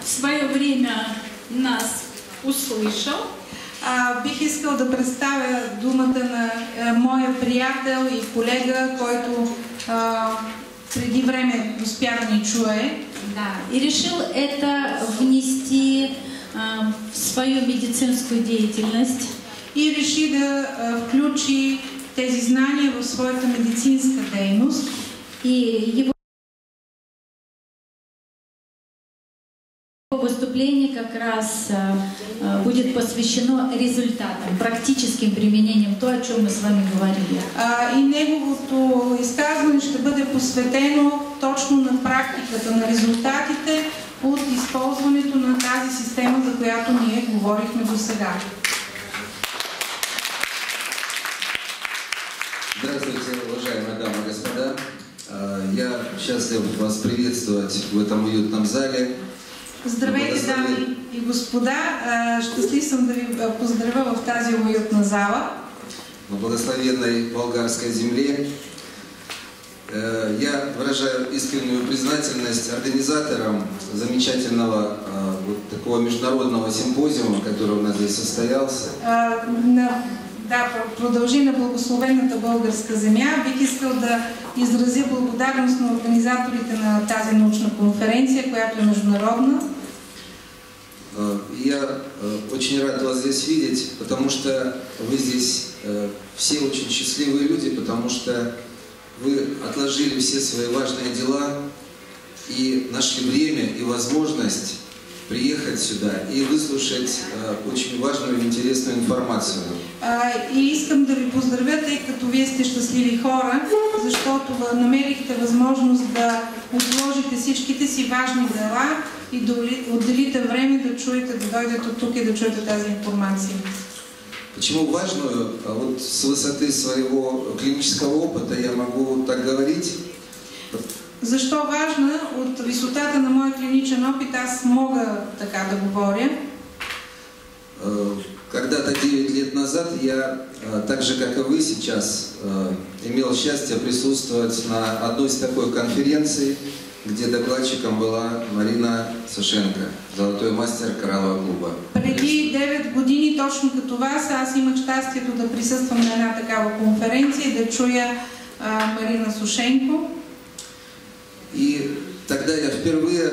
в свое время нас услышал. Бих искал да представя думата на моя приятел и колега, който преди време успя да ни чуе. Да, и решил это внести в свою медицинскую деятельность. И реши да включи тези знания в своята медицинска дейност. И его выступление как раз будет посвящено результатам, практическим применениям, то, о чем мы с вами говорили. И неговото изказване ще бъде посветено точно на практиката, на резултатите от използването на тази система, за която ние говорихме до сега. Здравствуйте, уважаемые дамы и господа. Я счастлив вас приветствовать в этом уютном зале. Здравейте, дами и господа! Щастлив съм да ви поздравя в тази уютна зала. На благословенной болгарской земле. Я выражаю искреннюю признательность организаторам замечательного вот такого международного симпозиума, который у нас здесь состоялся. Да, продължи на благословената българска земя. Бих искал да изразя благодарност на организаторите на тази научна конференция, която е международна. Я очень рад вас здесь видеть, потому что вы здесь все очень счастливые люди, потому что вы отложили все свои важные дела и нашли время и возможность приехать сюда и выслушать очень важную и интересную информацию. И искам да ви поздравя, тъй като вие сте щастливи хора, защото намерихте възможност да отложите всичките си важни дела и да отделите време да чуете, да дойдете тук и да чуете тази информация. Почему важную? Вот с высоты своего клинического опыта я могу так говорить. Защо важна? От висотата на моя клиничен опит аз мога така да говоря. Когда-то 9 лет назад я, так же как и вы сейчас, имел счастье присутствовать на одной из такой конференций, где докладчиком была Марина Сушенко, золотой мастер кораллового клуба. Преди 9 години, точно като вас, аз имах щастието да присъствам на една такава конференция и да чуя Марина Сушенко. И тогда я впервые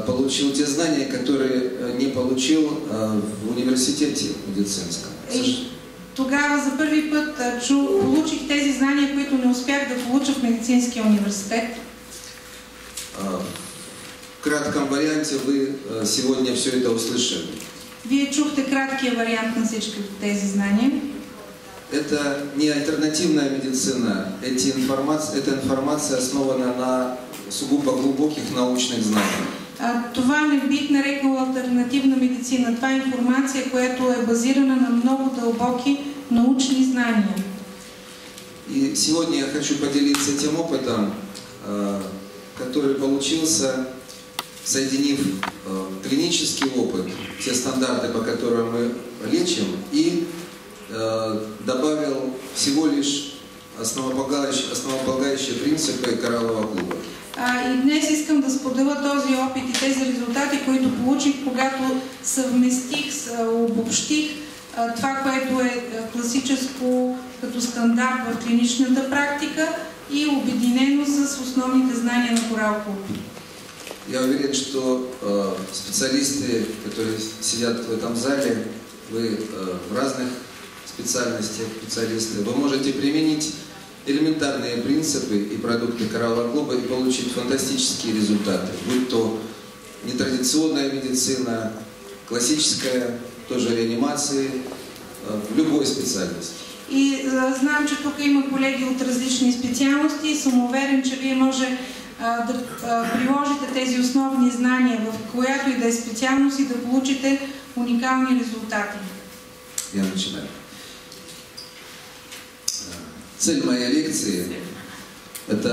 получил те знания, которые не получил в университете медицинском. Тогава за първи път получих тези знания, които не успях да получа в медицинския университет. В кратком варианте вы сегодня все это услышали. Вие чухте краткия вариант на всички тези знания. Это не альтернативная медицина, эта информация основана на сугубо глубоких научных знаниях. Това не бих нарекла алтернативна медицина. Това е информация, която е базирана на много дълбоки научни знания. И сегодня я хочу поделиться тем опытом, который получился, соединив клинический опыт, те стандарты, по которым мы лечим, и добавил всего лишь основополагающие принципы кораллового клуба. И днес искам да споделя този опит и тези резултати, които получих, когато съвместих, обобщих това, което е класическо като стандарт в клиничната практика и обединено с основните знания на Корал Клуб. Я уверен, что специалисты, которые сидят в этом зале, вы в разных специальностях специалисты, вы можете применить элементарные принципы и продукты кораллового клуба и получить фантастические результаты. Будь то нетрадиционная медицина, классическая, тоже реанимации, в любой специальности. И знам, че тук има колеги от различни специалности и съм уверен, че вие може да приложите тези основни знания в която и да е специалност и да получите уникални резултати. Я начинаю. Цель моей лекции – это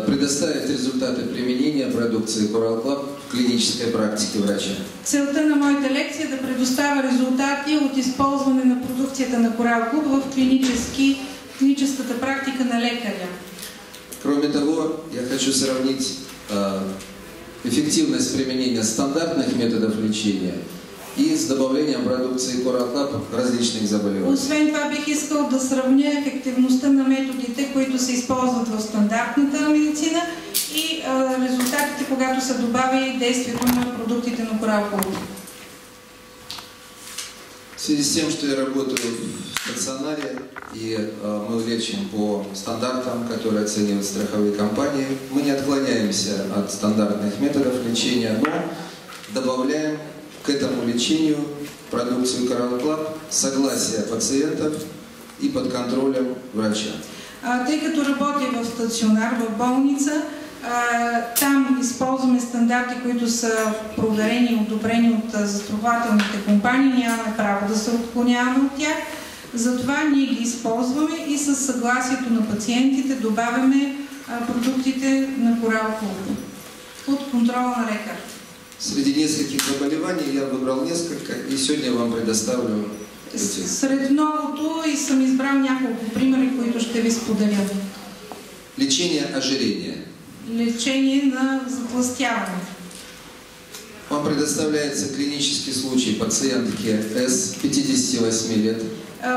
предоставить результаты применения продукции Coral Club в клинической практике врача. Целта на моята лекция е да предоставя резултати от използване на продукцията на Coral Club в клиническата практика на лекаря. Кроме того, я хочу сравнить эффективность применения стандартных методов лечения и с добавлением продукции Coral Club различных заболеваний. Освен това бих искал да сравня ефективността на методите, които се използват в стандартната медицина и резултатите, когато се добави действието на продуктите на Coral Club. В связи с тем, что я работаю в стационаре и мы лечим по стандартам, которые оценивают страховые компании, мы не отклоняемся от стандартных методов лечения, но добавляем к этому лечению продукцию Coral Club, согласие пациентов и под контролем врача. Тъй като работя в стационар, в болница, там използваме стандарти, които са проверени и одобрени от застрахователните компании, нямаме право да се отклоняваме от тях. Затова ние ги използваме и със съгласието на пациентите добавяме продуктите на Coral Club под контрола на лекар. Среди нескольких заболеваний я выбрал несколько и сегодня вам предоставлю эти. Сред многото и съм избрал няколко примери, които ще ви споделя. Лечение ожирения. Лечение на затлъстяване. Вам предоставляется клинический случай пациентки С, 58 лет.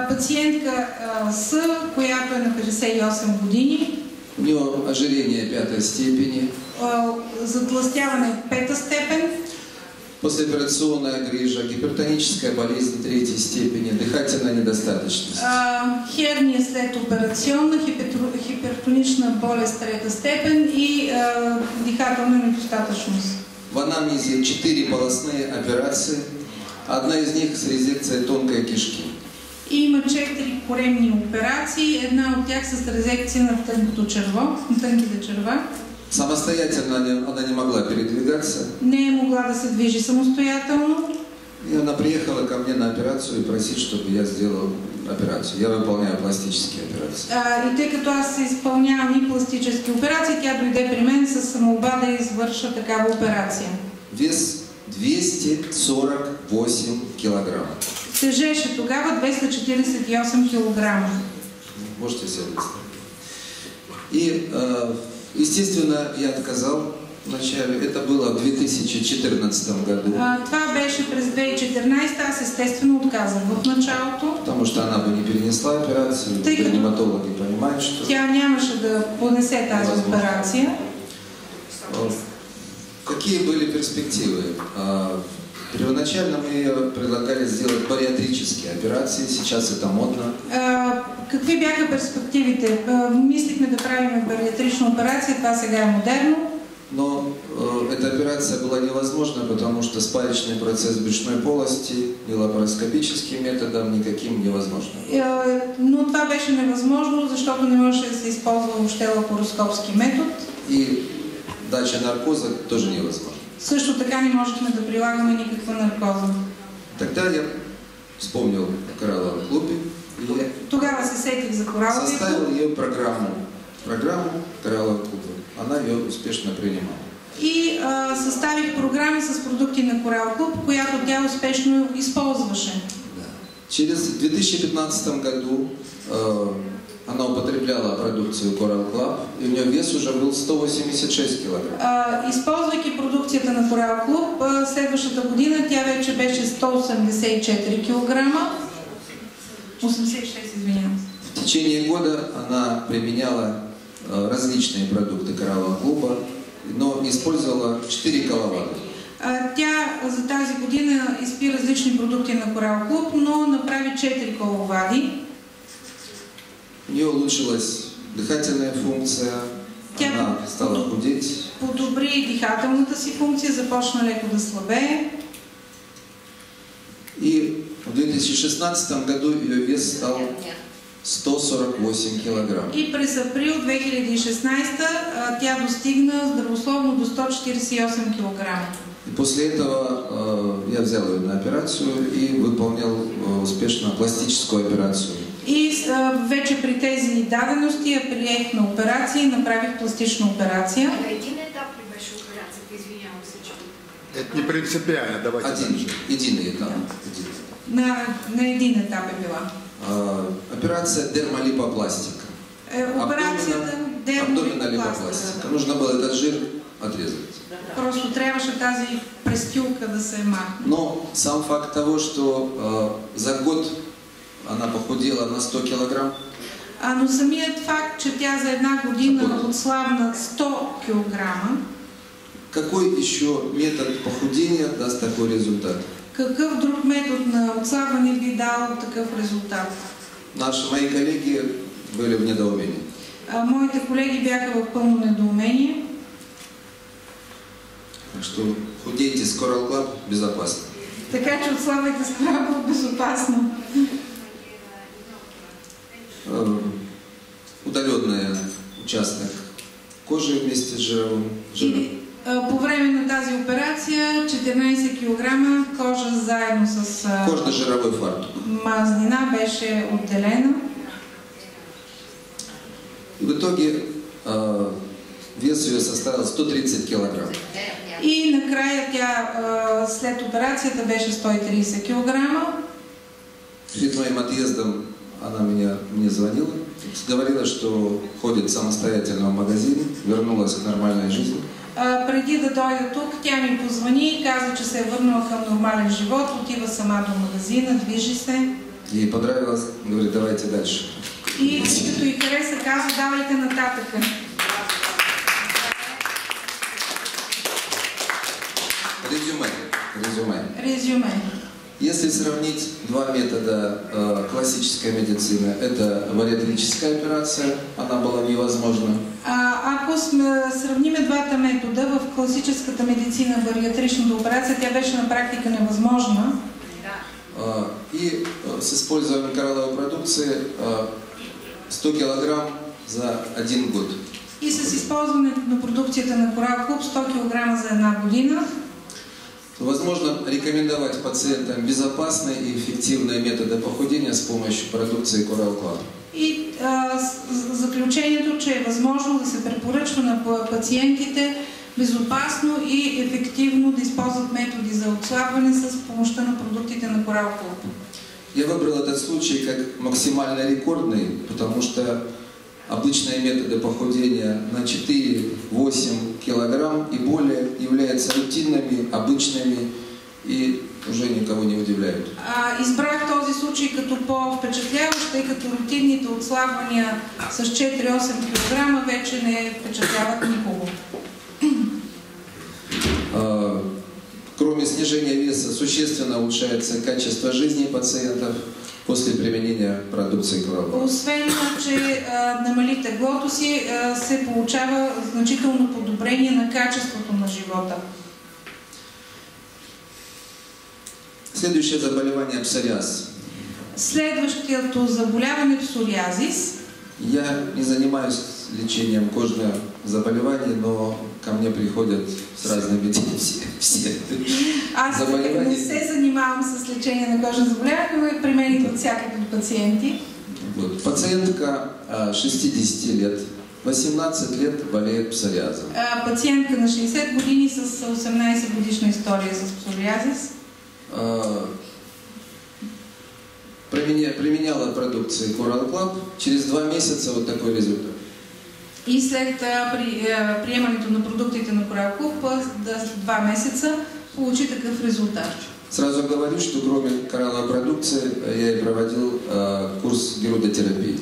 Пациентка С, която е на 58 години. У нее ожирение 5 степени. Затлъстяване 5 степен. Послеоперационная грыжа, гипертоническая болезнь 3 степени, дыхательная недостаточность. Херния след операционна, хипертонична болест 3 степен и дихателна недостатъчност. В анамнезе 4 полостные операции, одна из них с резекцией тонкой кишки. Има 4 коремни операции, една от тях с резекция на тънкото черво, на тънките черва. Самостоятельно она не могла передвигаться. Не е могла да се движи самостоятелно. И она приехала ко мне на операцию и просит, чтобы я сделал операцию. Я выполняю пластические операции. И тъй като аз изпълнявам и пластически операции, тя дойде при мен с молба да извърша такава операция. Вес 248 килограмма. Тежеше тогава 248 килограмма. Можете себе представить. И, естественно, я отказал вначале. Это было в 2014 году. Това беше през 2014, аз естествено отказах в началото. Потому что она бы не перенесла операцию. Реаниматологи понимают, что... Тя нямаше да понесе тази операция. Какие были перспективы? Первоначально мы предлагали сделать бариатрические операции, сейчас это модно. Какви бяха перспективите? Мислихме да правим бариатрична операция, това сега е модерно. Но эта операция была невозможна, потому что спаечный процесс брюшной полости ни лапароскопическим методом никаким невозможно. Но това беше невъзможно, защото не можеше да се използва въобще лапароскопски метод. И дача наркоза тоже невозможно. Също така не можехме да прилагаме никаква наркоза. Тогда я вспомнил о Коралловом клубе. Тогава се сетих за Коралловия клуб. Составил ее программу Кораллового клуба. Она ее успешно принимала. И съставих програма с продукти на Coral Club, която тя успешно използваше. Да. Через 2015 году она употребляла продукцию Coral Club, и у нее вес уже был 186 килограмм. Използвайки продукцията на Coral Club, следващата година тя вече беше 184 килограма. 86, извинявам. В течение года она применяла различные продукты Кораллового клуба, но использовала 4 коловада. Тя за тази година изпи различни продукти на Coral Club, но направи 4 коловади. У нее улучшилась дыхательная функция, она стала худеть. Подобри дихателната си функция, започна леко да слабее. И в 2016 году ее вес стал 148 килограмм. И през април 2016 тя достигна здравословно до 148 килограмма. И после этого я взял ее на операцию и выполнил успешно пластическую операцию. И вече при тези дадености я приех на операция и направих пластична операция. На един етап ли беше операцията? Извинявам се, че... Это не принципиально, давайте. Единый этап. На един етап е била. Операция дермалипопластика. Операцията дермалипопластика. Нужно было этот жир отрезать. Просто трябваше тази престилка да се махне. Но сам факт того, что за год она похудела на 100 килограмм. Но самият факт, че тя за една година отслабна 100 килограма. Какой еще метод похудения даст такой результат? Какъв друг метод на отслабване би дал такъв резултат? Мои коллеги были в недоумении. Моите колеги бяха в пълно недоумение. Так что худейте с Coral Club безопасно. Така че отслабвайте с Coral Club безопасно. Удаленный участок кожи вместе с жировым. По време на тази операция 14 кг кожа заедно с кожно-жировой фартук. Мазнина беше отделена. И в итоге вес ее составил 130 килограмм. И накрая тя след операцията беше 130 кг. Перед моим отъездом она мне звонила, говорила, что ходит самостоятельно в магазин, вернулась к нормальной жизни. Преди да дойда тук, тя ми позвони и каза, че се е върнала към нормален живот, отива сама до магазина, движи се. Ей понравилось, говорит, давайте дальше. И като й хареса, каза, давайте нататък. Резюме. Если сравнить два метода классической медицины, это бариатрическая операция, она была невозможна. Ако сравним двата метода, в класическата медицина бариатричната операция, тя беше на практика невъзможна. И с использованием коралловой продукции 100 килограмм за 1 год. И с използването на продукцията на Coral Club 100 кг за една година. Возможно рекомендовать пациентам безопасные и эффективные методы похудения с помощью продукции Coral Club. И заключението, че е възможно да се препоръчва на пациентите безопасно и ефективно да използват методи за отслабване с помощта на продуктите на Coral Club. Я выбрал этот случай как максимально рекордный, потому что обычные методы похудения на 4-8 килограмм и более являются рутинными, обычными и уже никого не удивляют. Избрах този случай като по-впечатляващ, тъй като рутинните отслабвания с 4-8 кг вече не впечатляват никого. Кроме снижения веса, существенно улучшается качество жизни пациентов после применения продукции Coral Club. Освен, че намали теглото си, се получава значително подобрение на качеството на живота. Следующее заболевание – псориаз. Следващото заболяване – псориазис. Я не занимаюсь лечением кожных заболеваний, но ко мне приходят с разными все заболевания. Аз не се занимавам с лечение на кожни заболявания, но при мен идват всякакви пациенти. Вот. Пациентка 60 лет, 18 лет болеет псориазом. Пациентка на 60 години с 18 годишна история с псориазис. Применяла продукцию Coral Club, через 2 месяца вот такой результат. И след приемането на продуктите на Coral Club, 2 месеца получи такъв резултат. Сразу говорю, что кроме коралловой продукции я и проводил курс гирудотерапии.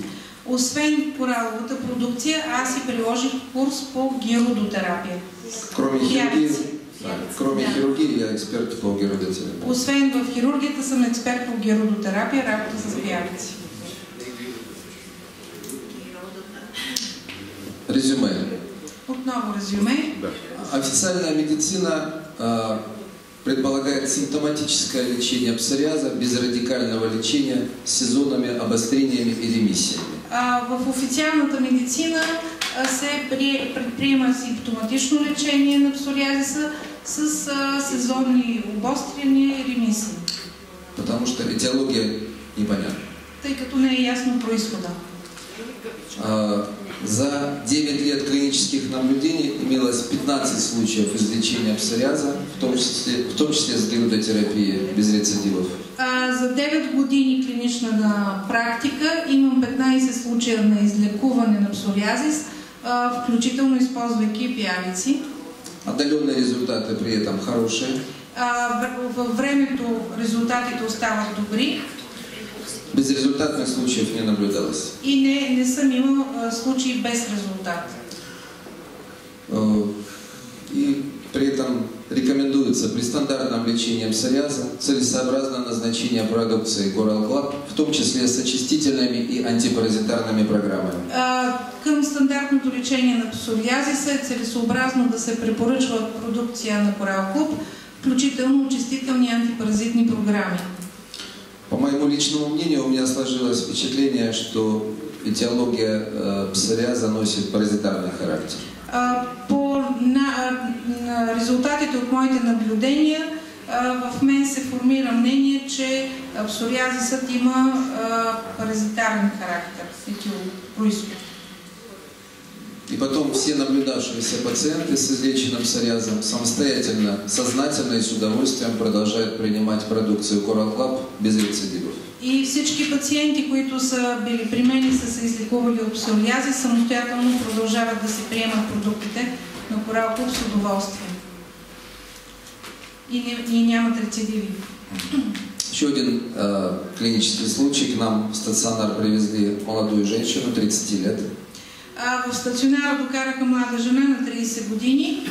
Освен кораловата продукция, аз и приложих курс по гирудотерапия. Кроме хирургии, я експерт по гирудотерапии. Освен в хирургията съм експерт по гирудотерапия, работа с пиявици. Резюме. Отново резюме. Официальная медицина предполагает симптоматическое лечение псориаза без радикального лечения с сезонными обострениями и ремиссиями. В официалната медицина се предприема симптоматично лечение на псориазиса с сезонни обострения и ремисии. Потому что этиология непонятна. Тъй като не е ясно произхода. За 9 лет клинических наблюдений имелось 15 случаев излечения псориаза, в том числе с гирудотерапией без рецидивов. За 9 години клинична практика имам 15 случая на излекуване на псориазис, включително използвайки пиявици. Отдаленные результаты при этом хорошие. Във времето резултатите остават добри. Безрезультатных случаев не наблюдалось. И не съм имал случаи без резултат. И при этом рекомендуется при стандартном лечении псориаза целесообразное назначение продукции Coral Club, в том числе с очистительными и антипаразитарными программами. Към стандартното лечение на псориазиса е целесообразно да се препоръчва продукция на Coral Club, включително очистителни и антипаразитни програми. По моему личному мнению, у меня сложилось впечатление, что этиология псориаза носит паразитарный характер. По резултатите от моите наблюдения, в мен се формира мнение, че псориазисът има паразитарен характер, происход. И потом все наблюдавшиеся пациенты с излеченным псориазом самостоятельно, сознательно и с удовольствием продолжают принимать продукцию Coral Club без рецидивов. И всички пациенти, които са били при мен и са се излекували от псориази, самостоятелно продължават да се приемат продуктите на Coral Club с удоволствие. И нямат рецидиви. Еще один клинический случай. К нам в стационар привезли молодую женщину, 30 лет. В стационара докараха млада жена на 30 години.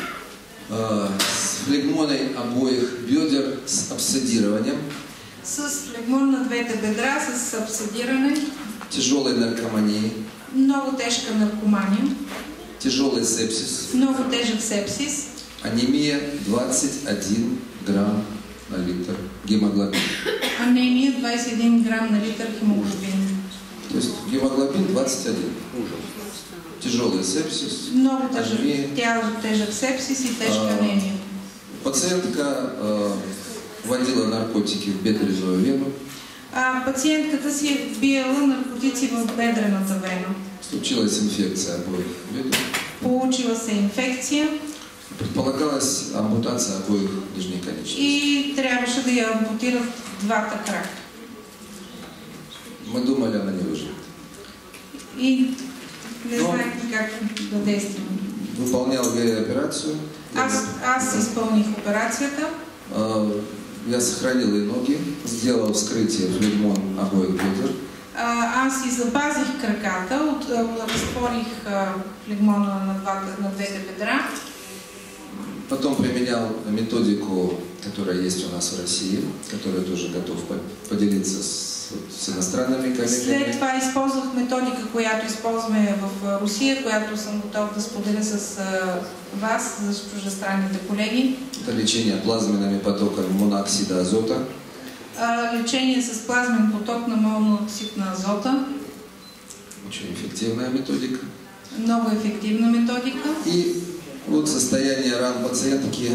С флегмоной обоих бедер, с абсцедированием. С флегмон на двете бедра, с абсцедиране. Тяжелой наркоманией. Много тежка наркомания. Тяжелый сепсис. Много тежък сепсис. Анемия 21 грамм на литр гемоглобин. Анемия 21 грамм на литр хемоглобин. То есть гемоглобин 21. Тяжелый сепсис. Много тежък сепсис и тежка анемия. Пациентка вводила наркотики в бедренную вену. Пациентката си е вбиела наркотици в бедрената вена. Случилась инфекция обоих бедер. Получила се инфекция. Предполагалась ампутация обоих нижних конечностей. И трябваше да я ампутират двата крака. Мы думали, она не выживет. И не знаехме как да действаме. Выполнял я операцию. Аз изпълних операцията. Я сохранил ей ноги, сделал вскрытие флегмон обоих бедер. Аз и запазих краката, разтворих флегмона на двете бедра. Потом применял методику, которая есть у нас в России, которую тоже готов поделиться с иностранными коллегами. След това използвах методика, която използваме в Русия, която съм готов да споделя с вас, с чуждестранните колеги. Это лечение плазменными потоками моноксида азота. Лечение с плазмен поток на моноксид на азота. Очень эффективная методика. Много ефективна методика. И вот состояние ран пациентки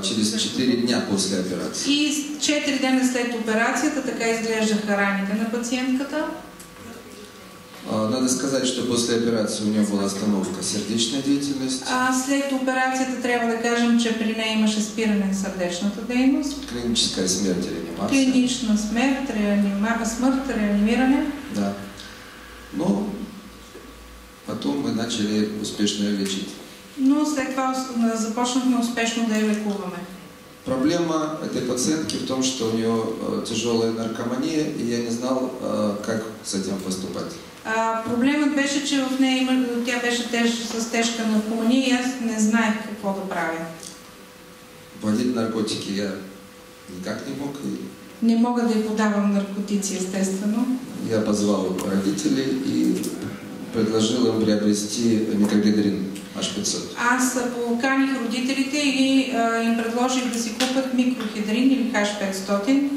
через 4 дня после операции. И 4 дена след операцията така изглеждаха раните на пациентката. Надо сказать, что после операции у нее была остановка сердечной деятельности. След операцията трябва да кажем, че при нея имаше спиране на сърдечната дейност. Клиническая смерть, реанимация. Клинична смърт, реанимиране. Да. Но потом мы начали успешно ее лечить. Но след това започнахме успешно да я лекуваме. Проблема этой пациентки в том, что у нее тяжелая наркомания, и я не знал, как с этим поступать. Проблемът беше, че в нея тя беше с тежка наркомания и аз не знаех какво да правя. Вводить наркотики я никак не мог. Не мога да й подавам наркотици, естествено. Я позвал родителей и предложил им приобрести микрогидрин H500. Аз поканих родителите и им предложих да си купят микрохидрин или H500.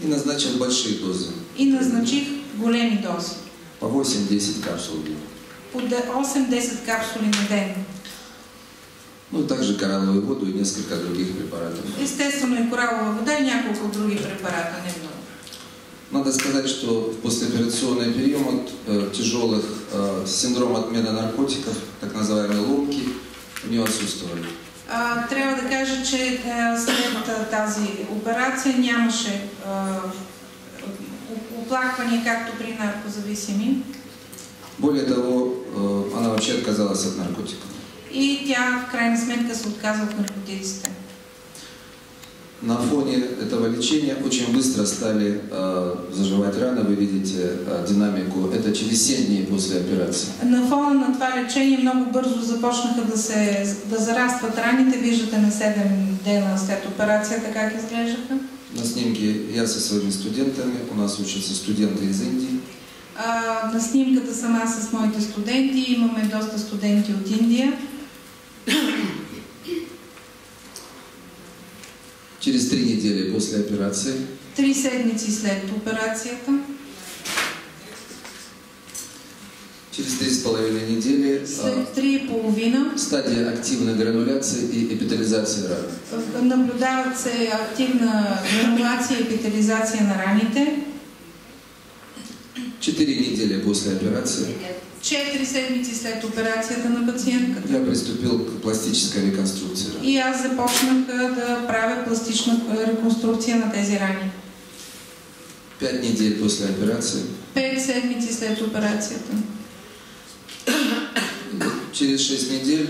И назначил большие дозы. И назначих големи дози. По 8-10 капсул в день. По 8-10 капсули на ден. Ну, также коралловую воду и несколько других препаратов. Естествено и кораллова вода и няколко други препарата, не много. Надо сказать, что в послеоперационный период тяжелых синдром отмены наркотиков, так называемые ломки, у нее отсутствовали. Трябва да кажа, че след тази операция нямаше оплаквания, както при наркозависими. Более того, она вообще отказалась от наркотиков. и тя в крайна сметка се отказва от наркотиците. На фоне этого лечения очень быстро стали заживать раны, вы видите динамику, это через 7 дней после операции. На фона на това лечение много бързо започнаха да зарастват раните, виждате на 7 дена след операцията как изглеждаха. На снимке я со своими студентами, у нас учатся студенты из Индии. На снимката съм аз с моите студенти, имаме доста студенти от Индия. Через 3 недели после операции. 3 седмици след операцията. Через 3,5 недели. След 3,5. Стадия активной грануляции и эпителизации ран. Наблюдават се активна гранулация и епителизация на раните. 4 недели после операции. 4 седмици след операцията на пациентката. Я приступил к пластической реконструкции. И аз започнах да правя пластична реконструкция на тези рани. 5 недели после операции. 5 седмици след операцията. Через 6 недель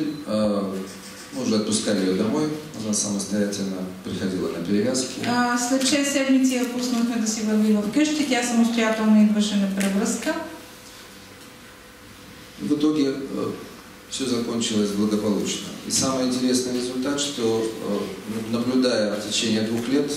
мы уже отпускали ее домой. Она самостоятельно приходила на перевязки. След 6 седмици я пуснахме да си върви в къщи. Тя самостоятелно идваше на превръзка. В итоге все закончилось благополучно. И самый интересный результат, что наблюдая в течение 2 лет,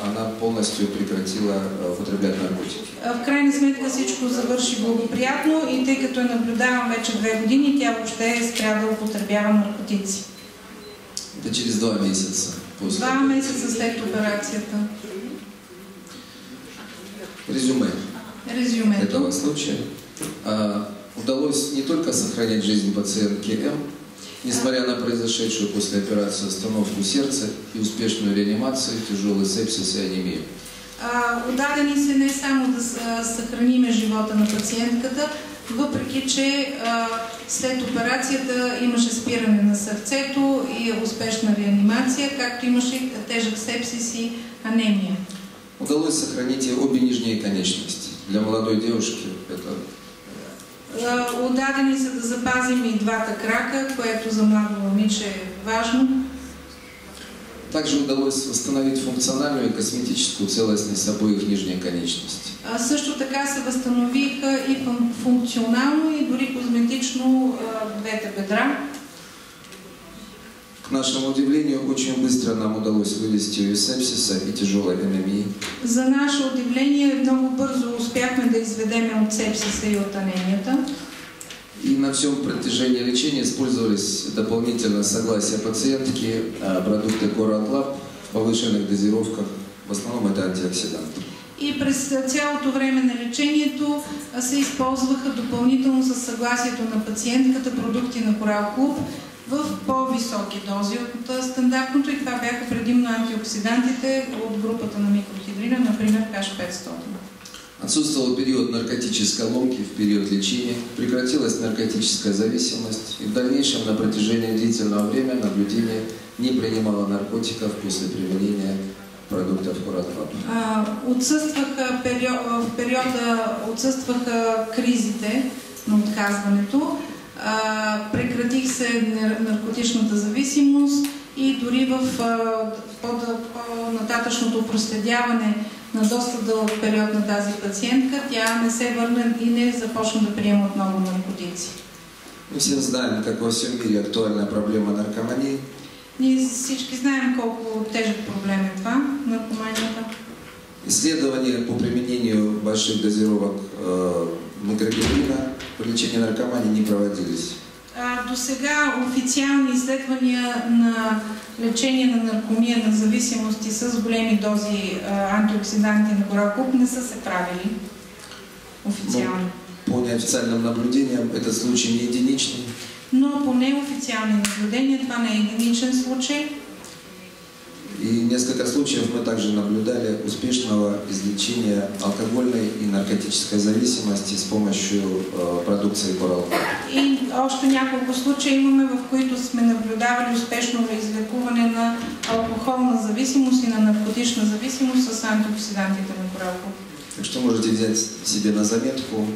она полностью прекратила употреблять наркотики. В крайна сметка всичко завърши благоприятно и тъй като я наблюдавам вече 2 години, тя въобще е спря да употребява наркотици. Это через 2 месяца после. 2 месеца след операцията. Резюме Резюмето. этого случая. Удалось не только сохранять жизнь пациентки М, несмотря на произошедшую после операции остановку сердца и успешную реанимацию, тяжелый сепсис и анемию. Удаде ни се не само да съхраниме живота на пациентката, въпреки че след операцията имаше спиране на сърцето и успешна реанимация, както имаше тежък сепсис и анемия. Удалось сохранить и обе нижние конечности. Для молодой девушки это... Удадени са да запазим и двата крака, което за младо момиче е важно. Также удалось восстановить функциональную и косметическую целостность обоих нижних конечностей. Също така се възстановиха и функционално и дори козметично двете бедра. К нашему удивлению, очень быстро нам удалось вывести ее из сепсиса и тяжелой анемии. За наше удивление, много бързо успяхме да изведем от сепсиса и от анемията. И на всем протяжении лечения использовались дополнительно согласие пациентки, продукты Coral Lab в повышенных дозировках. В основном это антиоксиданты. И през цялото време на лечението се използваха допълнително със съгласието на пациентката продукти на Coral Club в по-високи дози от стандартното и това бяха предимно антиоксидантите от групата на микрохидрина, например H500. Отсутствовал период наркотической ломки в период лечения, прекратилась наркотическая зависимост и в дальнейшем на протяжении длительного времени наблюдение не принимала наркотиков после применения продуктов Coral Lab. Отсъстваха кризите на отказването, прекратих се наркотичната зависимост и дори в по-нататъчното проследяване на доста дълъг период на тази пациентка, тя не се върна и не започна да приема отново наркотици. Мы все знаем, как во всем мире актуальна проблема наркомании. Ние всички знаем колко тежък проблем е това, наркоманията. Исследования по применению больших дозировок микрогидрина при лечении наркомании не проводились. До сега официални изследвания на лечение на наркомия, на зависимости с големи дози антиоксиданти на Coral Club не са се правили официално. По неофициальным наблюдениям этот случай не единичный. Но по неофициални наблюдения това не е единичен случай. И несколько случаев мы также наблюдали успешного излечения алкогольной и наркотической зависимости с помощью продукции Coral Club. И още няколко случаи имаме, в които сме наблюдавали успешно излекуване на алкохолна зависимост и на наркотична зависимост с антиоксидантите на Coral Club. Так что можете взять себе на заметку.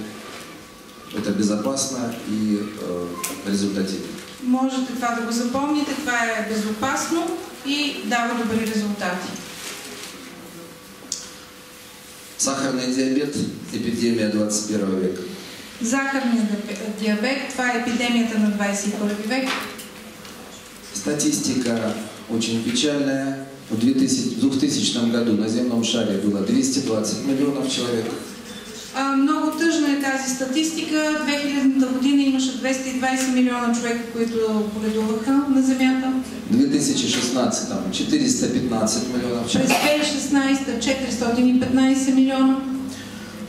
Это безопасно и результативно. Можете това да го запомните, това е безопасно и дава добри резултати. Сахарный диабет – эпидемия 21 века. Захарният диабет, това е епидемията на 21 век. Статистика очень печальная. В 2000 году на земном шаре было 220 миллионов человек. Много тъжна е тази статистика. 2000 година имаше 220 милиона човека, които боледуваха на Земята. 2016 там 415 миллионов През человек. 2016 415 милиона.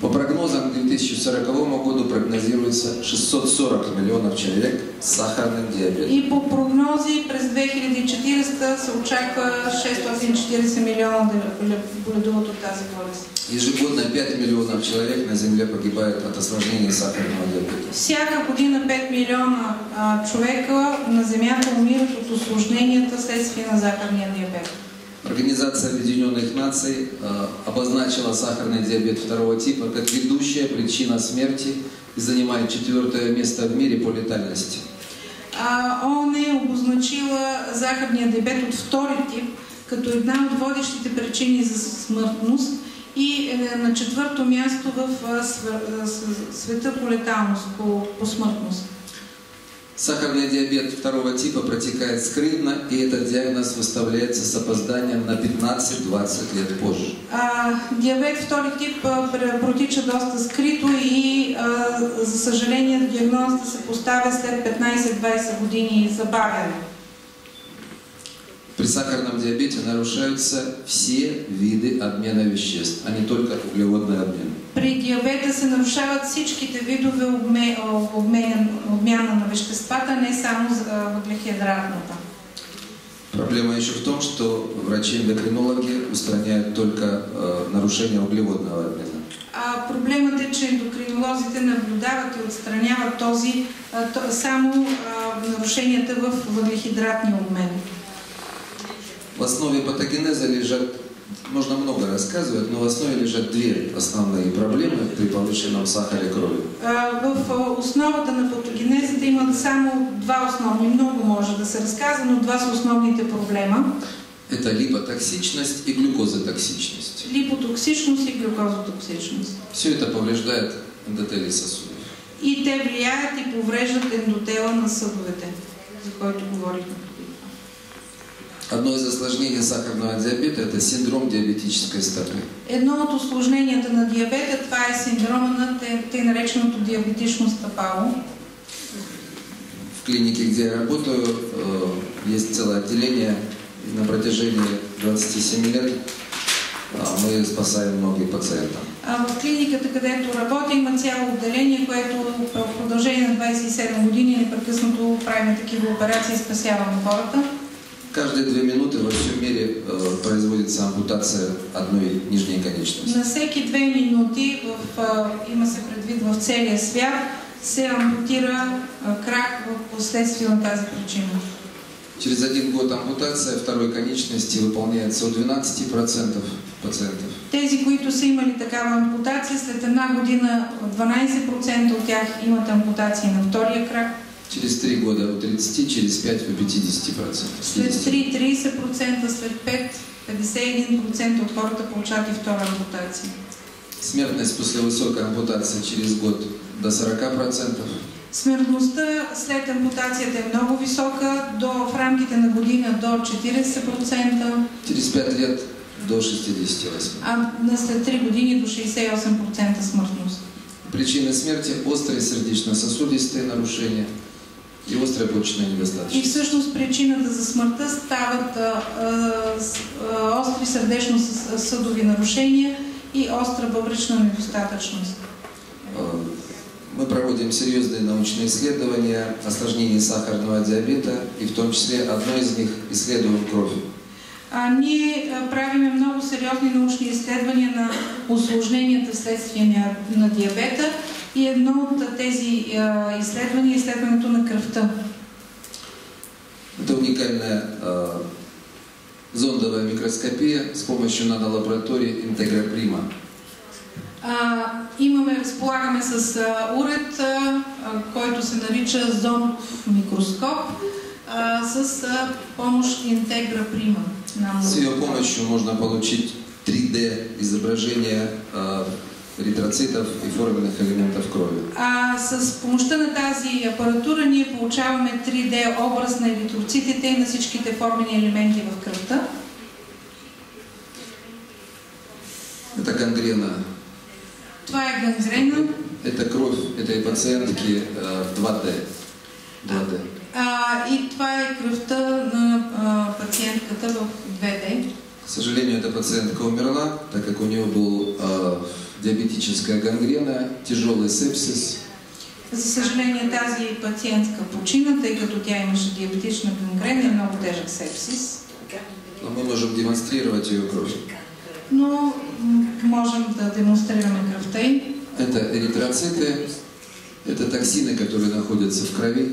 По прогнозам к 2040 году прогнозируется 640 миллионов человек с сахарным диабетом. И по прогнози през 2040 се очаква 640 милиона да боледуват от тази болест. Ежегодно 5 миллионов человек на Земле погибают от осложнений сахарного диабета. Всяка година 5 милиона човека на Земята умират от осложненията следствие на захарния диабет. Организация Объединенных Наций обозначила сахарный диабет второго типа как ведущая причина смерти и занимает 4-е место в мире по летальности. ООН обозначила захарния диабет от втори тип като една от водещите причини за смъртност и на 4-то място в света по леталност, по смъртност. Сахарный диабет второго типа протекает скрытно, и этот диагноз выставляется с опозданием на 15-20 лет позже. Диабет втори тип протича доста скрито и, за съжаление, диагнозата се поставя след 15-20 години забавяне. При сахарном диабете нарушаются все виды обмена веществ, а не только углеводный обмен. При диабета се нарушават всичките видове обмяна на веществата, не само въглехидратната. Проблема еще в том, что врачи-эндокринологи устраняют только нарушение углеводного обмена. Проблемът е, че ендокринолозите наблюдават и отстраняват само нарушенията в въглехидратния обмен. В основе патогенеза лежат, можно много рассказывать, но в основе лежат две основные проблемы при повышенном сахаре крови. В основата на патогенезата има само два основни, много може да се разказва, но два са основните проблема. Это липотоксичность и глюкозотоксичность. Липотоксичност и глюкозотоксичност. Все это повреждает эндотели сосудов. И те влияят и повреждат ендотела на съдовете, за който говорихме. Одно из осложнений сахарного диабета – это синдром диабетической стопы. Едно от осложненията на диабета, това е синдрома на тъй нареченото диабетично стъпало. В клинике, где я работаю, есть целое отделение. На протяжении 27 лет мы спасаем многих пациентов. В клиниката, където работя, има цяло отделение, което в продължение на 27 години непрекъснато правим такива операции и спасяваме хората. Каждые 2 минуты во всем мире производится ампутация одной нижней конечности. На всеки 2 минути, има се предвид в целия свят, се ампутира крак в последствие на тази причина. Через 1 год ампутация второй конечности выполняется у 12% пациентов. Тези, които са имали такава ампутация, след една година 12% от тях имат ампутации на втория крак. Через 3 года у 30, через 5 у 50%. След 3 30%, след 5 51% от хората получават и втора ампутация. Смертность после высокой ампутации через год до 40%. Смъртността след ампутацията е много висока, в рамките на година до 40%. Через 5 лет до 68%. А след 3 години до 68% смъртност. Причина смерти – острые сердечно-сосудистые нарушения и острая почечная недостатъчност. И всъщност причината за смъртта стават остри сърдечно-съдови нарушения и остра бъбречна недостатъчност. Мы проводим серьезные научные исследования осложнений сахарного диабета, и в том числе одно из них исследуем кровь. Ние правиме много сериозни научни изследвания на осложненията вследствие на диабета и едно от тези изследвания е изследването на кръвта. Это уникальная зондовая микроскопия с помощью нанолаборатории Интегра Прима. Имаме разполагаме с уред, който се нарича зонов микроскоп с помощ Integra Prima. С ее помощью можно получить 3D изображение эритроцитов и форменных элементов крови. С помощта на тази апаратура ние получаваме 3D образ на еритроцитите и на всичките формени елементи в кръвта. Это гангрена. Това е гангрена. Это кровь этой пациентки 2D. 2D. И това е кръвта на пациентката в 2D. К сожалению, эта пациентка умерла, так как у нее был диабетическая гангрена, тяжелый сепсис. За съжаление, тази пациентка почина, тъй като тя имаше диабетична гангрена и много тежък сепсис. Но мы можем демонстрировать ее кровь. Но можем да демонстрираме кръвта й. Это эритроциты, это токсины, которые находятся в крови.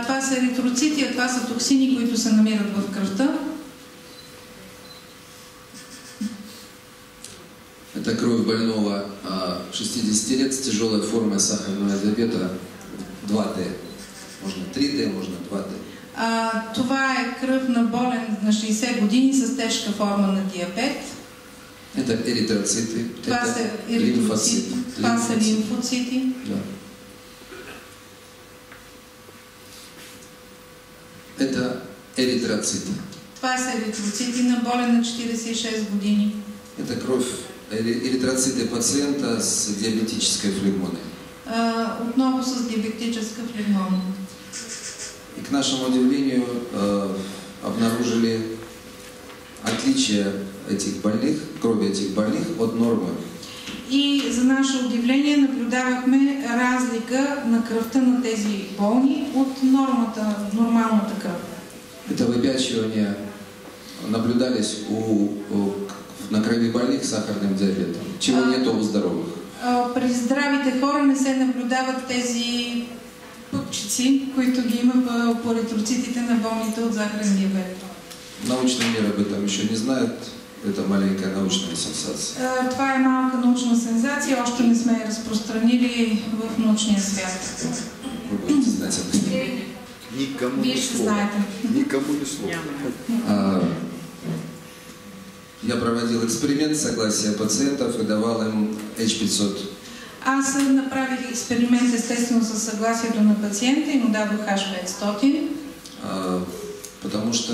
Това са еритроцити, а това са токсини, които се намират в кръвта. Это кровь больного 60 лет с тяжелой формой сахарного диабета 2D. Можно 3D, можно 2D. Това е кръв на болен на 60 години с тежка форма на диабет. Это эритроциты, това са лимфоциты. Това са лимфоцити. Да. Это эритроциты. Това са еритроцити на болен на 46 години. Это кровь, эритроциты пациента с диабетической флегмоной. Отново с диабетическа флегмона. И к нашему удивлению обнаружили отличие этих больных, крови этих больных от нормы. И за наше удивление наблюдавахме разлика на кръвта на тези болни от нормалната кръв. Это выпячивание наблюдались на крови больных с сахарным диабетом, чего нету у здоровых. При здравите хора не се наблюдават тези пъпчици, които ги има по еритроцитите на болните от захарен диабет. Научный мир об этом еще не знает. Это маленькая научная сенсация. Това е малка научна сензация, още не сме я разпространили в научния свят. Вы будете знать об этом. Никому Вие ни ще слова. знаете. Никому ни слова. Я проводил эксперимент с согласия пациентов и давал им H500. Аз направих експеримент естествено със съгласието на пациента и му дадох H500. Потому что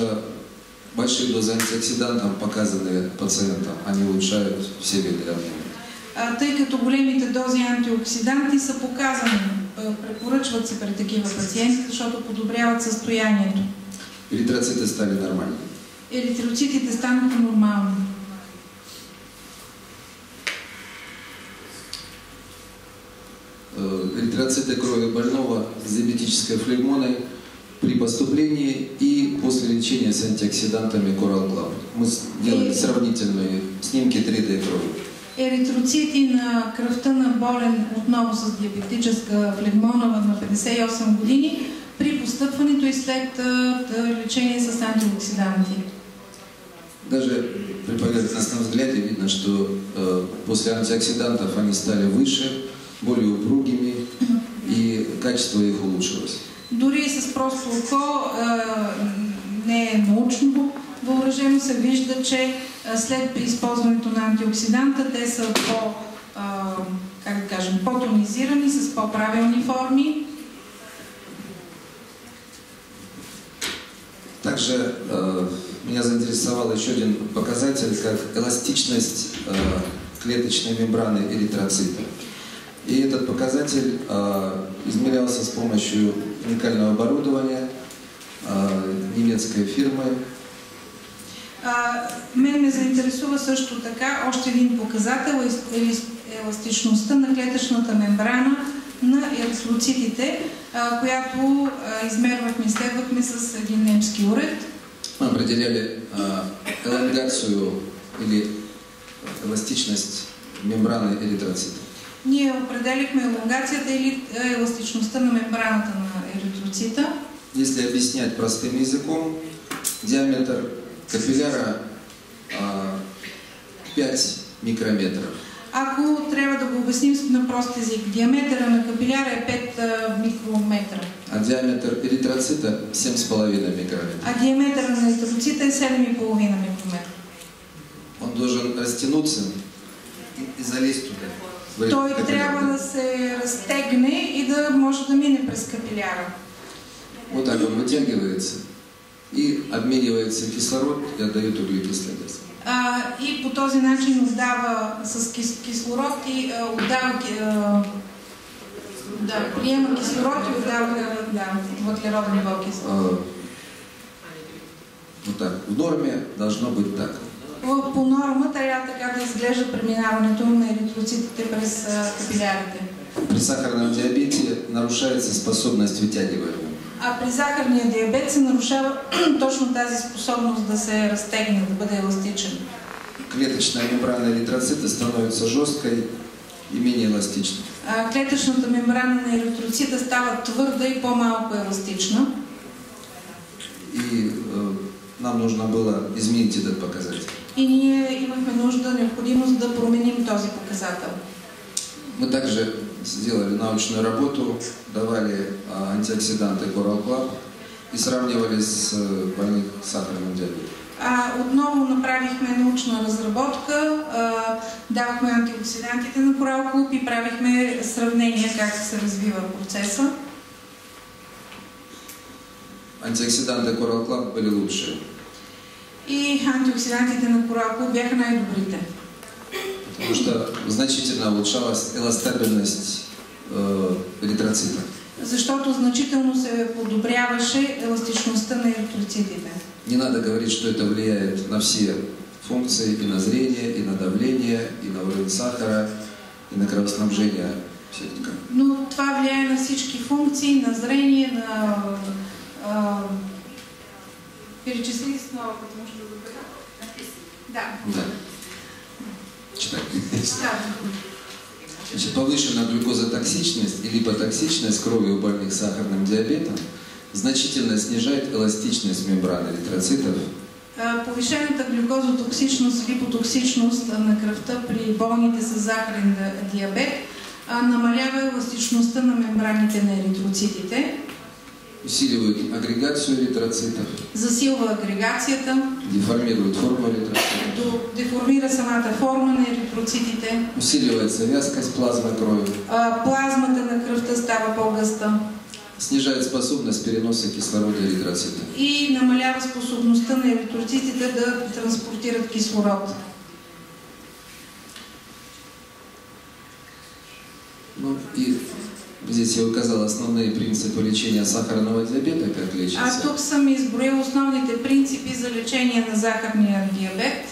большие дозы антиоксидантов показаны пациентам, они улучшают все виды равнения. Тъй като големите дози антиоксиданти са показани, препоръчват се при такива пациенти, защото подобряват състоянието. Эритроциты стали нормальными. Еритроцитите станаха нормални. Эритроциты крови больного с диабетической флегмоной при поступлении и после лечения с антиоксидантами Coral Club. Мы делали сравнительные снимки 3D крови. Еритроцити на кръвта на болен отново с диабетическа флегмона на 58 години при постъпването и след лечение с антиоксиданти. Даже при поверхностном взгляде видно, что после антиоксидантов они стали выше, более упругими и качество их улучшилось. Дори с просто око, не е научно въоръжено, се вижда, че след при използването на антиоксиданта те са по-тонизирани, с по-правилни форми. Также меня заинтересовал еще один показатель, как эластичность клеточной мембраны эритроцита. И этот показатель измерялся с помощью уникального оборудования немецкой фирмы. Мен ме заинтересува също така още един показател еластичността на клетъчната мембрана на еритроцитите, която измервахме, изследвахме с един немски уред. Мы определяли элонгацию или эластичность мембраны эритроцита. Ние определихме елонгацията или еластичността на мембраната на еритроцита. Если объяснять простым языком, диаметр капилляра 5 микрометров. Ако трябва да го обясним на прост език, диаметъра на капиляра е 5 микрометра. А диаметр эритроцита 7,5 микрометра. А диаметъра на еритроцита е 7,5 микрометра. Он должен растянуться и залезть туда. Той трябва да се разтегне и да може да мине през капиляра. Вот так он вытягивается и обменивается кислород и отдает углекислый газ. И по този начин отдава с кислород и отдава приема кислород и отдава въглероден двуокис. Вот так. В норме должно быть так. По норма трябва така да изглежда преминаването на еритроцитите през капилярите. При сахарном диабете нарушается способность вытягивания. А при захарния диабет се нарушава точно тази способност да се разтегне, да бъде еластичен. Клеточная мембрана эритроцита становится жесткой и менее эластичной. Клетъчната мембрана на еритроцита става твърда и по-малко еластична. И нам нужно было изменить этот показатель. И ние имахме нужда, необходимост да променим този показател. Мы также сделали научную работу, давали антиоксиданты Coral Club и сравнивали с больных сахарным диабетом. Отново направихме научна разработка, давахме антиоксидантите на Coral Club и правихме сравнение как се развива процеса. Антиоксиданты Coral Club были лучшие. И антиоксидантите на Coral Club бяха най-добрите. Потому что значительно улучшалась эластабильность эритроцита. Защото значително се подобряваше еластичността на еритроцитите. Не надо говорить, что это влияет на все функции, и на зрение, и на давление, и на уровень сахара, и на кровоснабжение. Но това влияе на всички функции, на зрение, на... Перечисли снова, потому что выбираю. Да. Читай. Значит, повышенная глюкозотоксичность и липотоксичность крови у больных сахарным диабетом значительно снижает эластичность мембраны эритроцитов. Повишената глюкозотоксичност и липотоксичност на кръвта при болните с захарен диабет намалява еластичността на мембраните на еритроцитите. Усиливает агрегацию эритроцитов. Засилва агрегацията. Деформирует форму эритроцитов. Деформира самата форма на еритроцитите. Усиливается вязкость плазмы крови. Плазмата на кръвта става по-гъста. Снижает способность переноса кислорода эритроцита. И намалява способността на еритроцитите да транспортират кислород. Ну и здесь я указал основные принципы лечения сахарного диабета, как лечится. Тук съм изброил основните принципи за лечение на захарния диабет.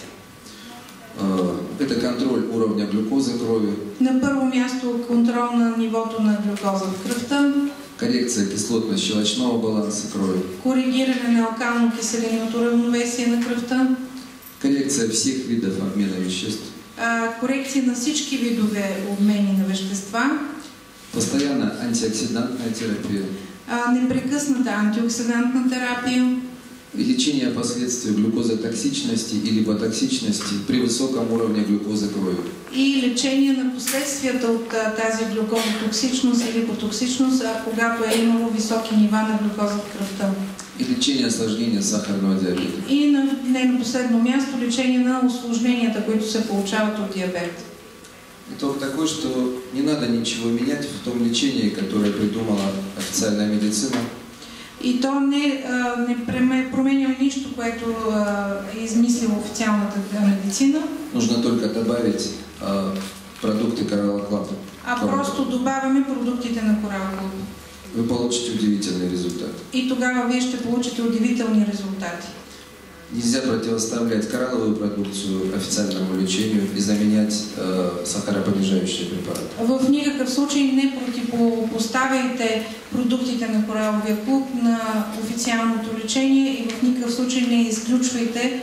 Это контроль уровня глюкозы крови. На първо място контрол на нивото на глюкоза в кръвта. Коррекция кислотно-щелочного баланса крови. Коригиране на алкално-киселинното равновесие на кръвта. Коррекция всех видов обмена веществ. Корекция на всички видове обмени на вещества. Постоянно антиоксидантная терапия. Непрекъсната антиоксидантна терапия. И лечение последствий глюкозотоксичности и липотоксичности при высоком уровне глюкозы крови. И лечение на последствията от тази глюкозотоксичност или липотоксичност, когато е имало високи нива на глюкоза в кръвта. И лечение осложнения сахарного диабета. И не на последно място лечение на осложненията, които се получават от диабет. Итог такой, что не надо ничего менять в том лечении, которое придумала официальная медицина. И то не променя нищо, което е измислила официалната медицина. Нужно только добавить продукты Coral Club. Просто добавяме продуктите на Coral Club. Вы получите удивительный результат. И тогава вие ще получите удивителни резултати. Нельзя противоставлять коралловую продукцию официальному лечению и заменять сахаропонижающие препараты. В никакъв случай не противопоставяйте продуктите на Кораловия клуб на официалното лечение и в никакъв случай не изключвайте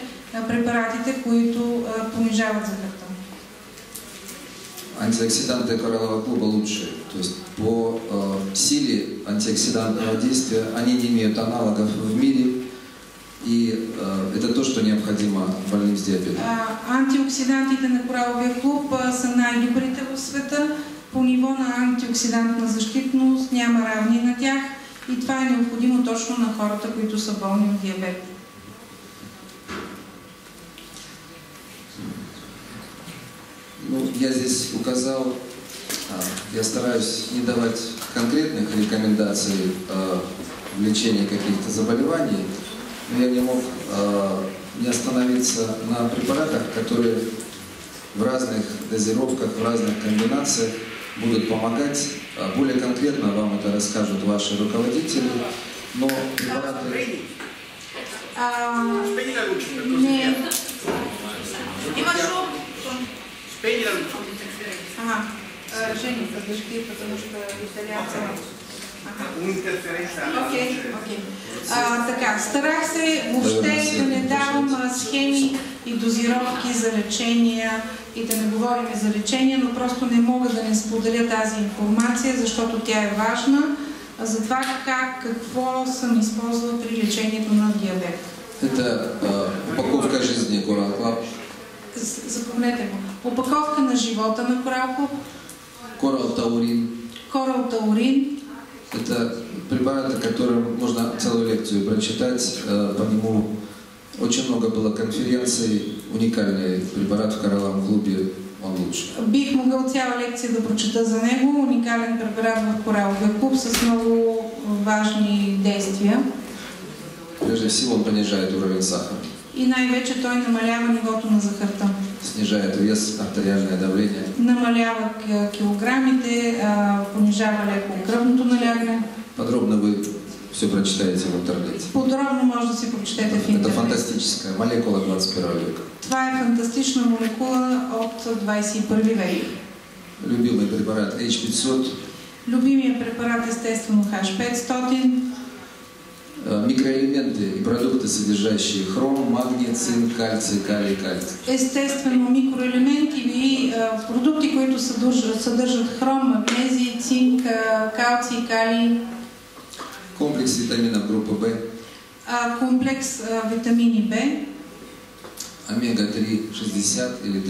препаратите, които понижават захарта. Антиоксиданты кораллового клуба лучшие. То есть по силе антиоксидантного действия они не имеют аналогов в мире. И это то, что необходимо больным с диабетом. Антиоксидантите на Кораловия клуб са най-добрите в света. По ниво на антиоксидантна защитност няма равни на тях и това е необходимо точно на хората, които са болни от диабет. Ну, я здесь указал, я стараюсь не давать конкретных рекомендаций в лечении каких-то заболеваний, но я не мог не остановиться на препаратах, которые в разных дозировках, в разных комбинациях будут помогать. Более конкретно вам это расскажут ваши руководители, но препараты... Женя, подожди, потому что итальянцы... Окей. Така, старах се въобще да не давам схеми и дозировки за лечения и да не говорим за лечение, но просто не мога да не споделя тази информация, защото тя е важна за това какво съм използвала при лечението на диабет. Это упаковка жизни Coral Club. Запомнете го. Упаковка на живота на Coral Club. Coral Taurin. Coral Taurin. Это препарат, о котором можно целую лекцию прочитать. По нему очень много было конференций. Уникальный препарат в Кораловом клубе. Он лучше. Бих могъл цяла лекция да прочета за него. Уникален препарат в Кораловия клуб с много важни действия. Прежде всего он понижает уровень сахара. И най-вече той намалява нивото на захарта. Снижает вес, артериальное давление. Намалява килограмите, понижава леко кръвното налягане. Подробно вы все прочитаете в интернете. Подробно може да си прочетете в интернет. Это фантастическая молекула 21 века. Това е фантастична молекула от 21 век. Любимый препарат H500. Любимият препарат естествено H500. Микроэлементы и продукты, содержащие хром, магний, цинк, кальций, калий, кальций. Естествено микроелементи и продукти, които съдържат хром, магнезий, цинк, калций, калий. Комплекс витаминов группы В. Комплекс витамини В. Омега-3 60 или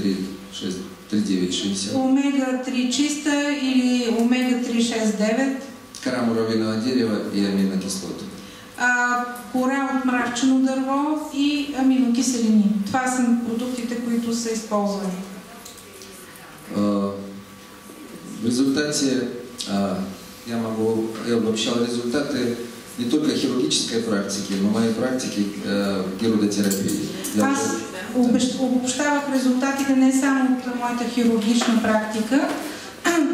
3960. Омега-3 чиста или омега-3 69. Кора муравьиного дерева и аминокислоты. Кора от мравчено дърво и аминокиселини. Това са продуктите, които са използвани. В результате я обобщал результаты не только хирургической практики, но моей практики герудотерапии. Аз обобщавах резултатите не само от моята хирургична практика,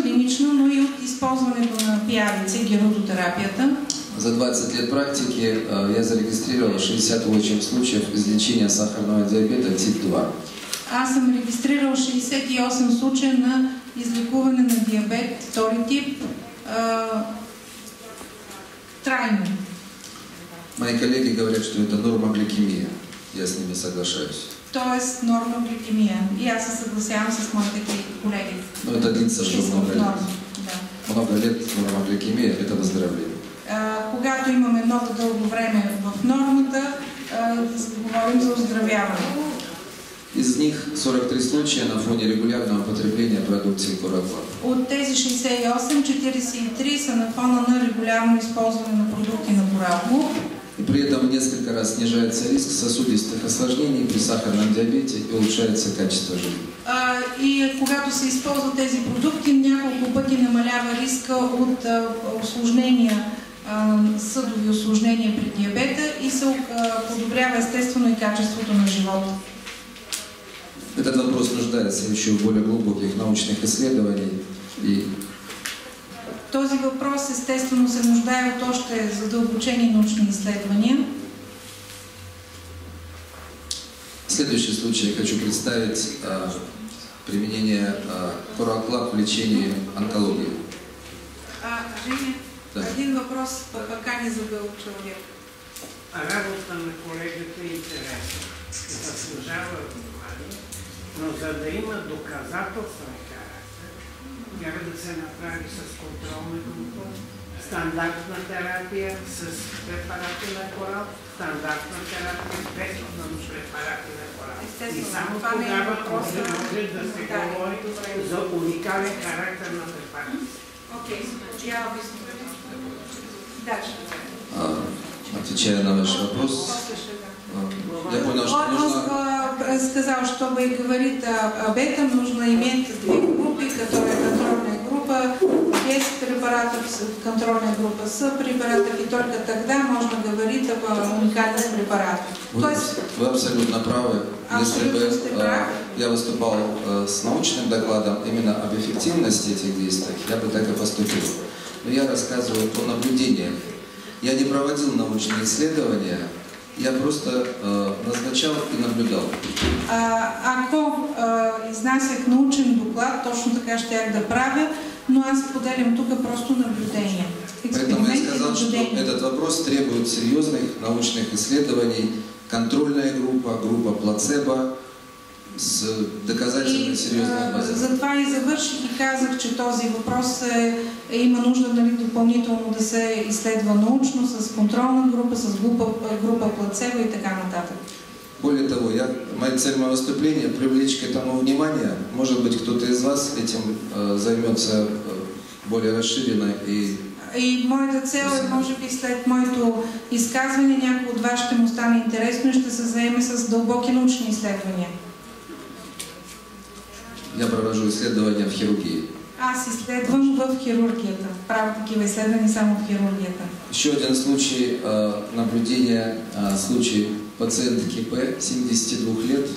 клинична, но и от използването на пиявици, герудотерапията. За 20 лет практики я зарегистрировал 68 случаев излечения сахарного диабета тип 2. Аз съм регистрирал 68 случая на излекуване на диабет втори тип трайно. Мои коллеги говорят, что это нормогликемия. Я с ними соглашаюсь. Тоест нормогликемия. И аз се съгласявам с моите колеги. Но это длится много лет. Много лет нормогликемия – это выздоровление. Когато имаме много дълго време в нормата, говорим за оздравяване. Из них 43 случая на фоне регулярного потребления продукции Coral Club. От тези 68, 43 са на фона на регулярно използване на продукти на Coral Club. И при этом несколько раз снижается риск сосудистых осложнений при сахарном диабете и улучшается качество жизни. И когато се използват тези продукти, няколко пъти намалява риска от осложнения, съдови осложнения при диабета и се подобрява естествено и качеството на живота. Этот вопрос нуждается еще в более глубоких научных исследований. И този въпрос естествено се нуждае от още задълбочени научни изследвания. В следующий случай хочу представить применение Coral Club в лечении онкологии. Женя, един въпрос пока не забил човек. Работа на колегата е интересна. Заслужава внимание, но за да има доказателствен характер, трябва да се направи с контролна група, стандартна терапия с препарати на корал, стандартна терапия без препарати на корал. И само тогава може да се говори за уникален характер на препарата. Окей, я обясню. Дальше. Отвечая на ваш вопрос, я понял, что нужно... Он сказал, чтобы говорить об этом, нужно иметь две группы, которые контрольная группа без препаратов, контрольная группа с препаратами, и только тогда можно говорить об уникальных препаратах. Вы абсолютно правы. Если бы я выступал с научным докладом именно об эффективности этих действий, я бы так и поступил. Но я рассказываю по наблюдениям. Я не проводил научные исследования, я просто назначал и наблюдал. Ако изнасях научен доклад, точно така щях да правя, но аз поделям тук просто наблюдение. Поэтому я сказал, что этот вопрос требует серьезных научных исследований. Контрольная группа, группа плацебо с доказательной серьезной базой. Затова и завърших и казах, че този въпрос има нужда допълнително да се изследва научно, с контролна група, с група плацебо и така нататък. Более того, моя цель моего выступления – привлечь к этому внимание. Может быть, кто-то из вас этим займется более расширенно И моята цел е, може би след моето изказване, някой от вас ще му стане интересно и ще се заеме с дълбоки научни изследвания. Я провожу исследования в хирургии. Аз изследвам в хирургията. Правя такива изследвания само в хирургията. Еще один случай наблюдения, случай пациентки П, 72 лет,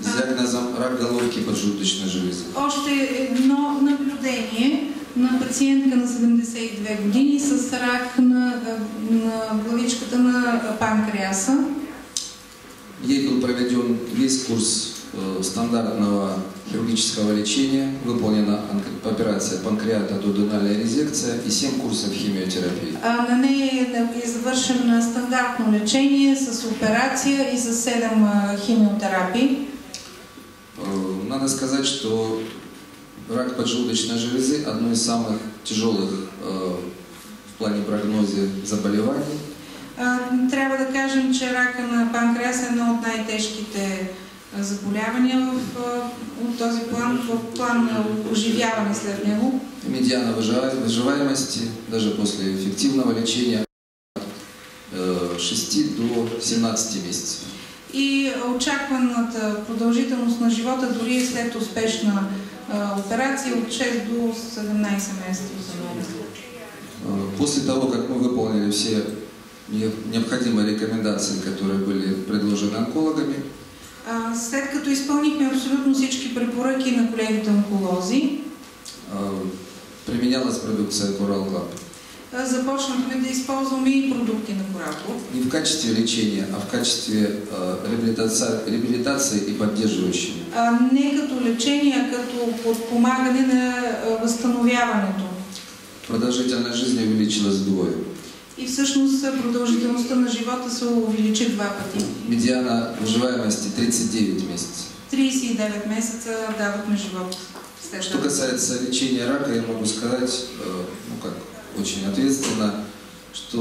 с диагнозом рак головки поджелудочной железы. Още едно наблюдение на пациентка на 72 години с рак на главичката на панкреаса. Ей был проведен весь курс стандартного хирургического лечения, выполнена операция панкреатодуденальная резекция и 7 курсов химиотерапии. На нея е завършено стандартно лечение с операция и с 7 химиотерапии. Надо сказать, что рак поджелудочной железы одно из самых тяжелых в плане прогноза заболеваний. Трябва да кажем, че рака на панкреас е едно от най-тежките заболявания от този план, в план на оживяване след него. Медиана выживаемости, даже после эффективного лечения, от 6 до 17 месяцев. И очакваната продължителност на живота дори след успешна операция от 6 до 17 месеца. После того, как мы выполнили все необходимые рекомендации, которые были предложены онкологами, след като изпълнихме абсолютно всички препоръки на колегите онколози, применялась продукция Coral Club. Започнахме да използваме и продукти на Coral Club. Не в качестве лечения, а в качестве реабилитации и поддерживающей. Не като лечение, а като подпомагане на възстановяването. Продължителность жизни увеличилась вдвое. И всъщност продължителността на живота се увеличи 2 пъти. Медиана выживаемости 39 месяца. 39 месеца дадохме живот. Что касается лечения рака, я могу сказать, очень ответственно, что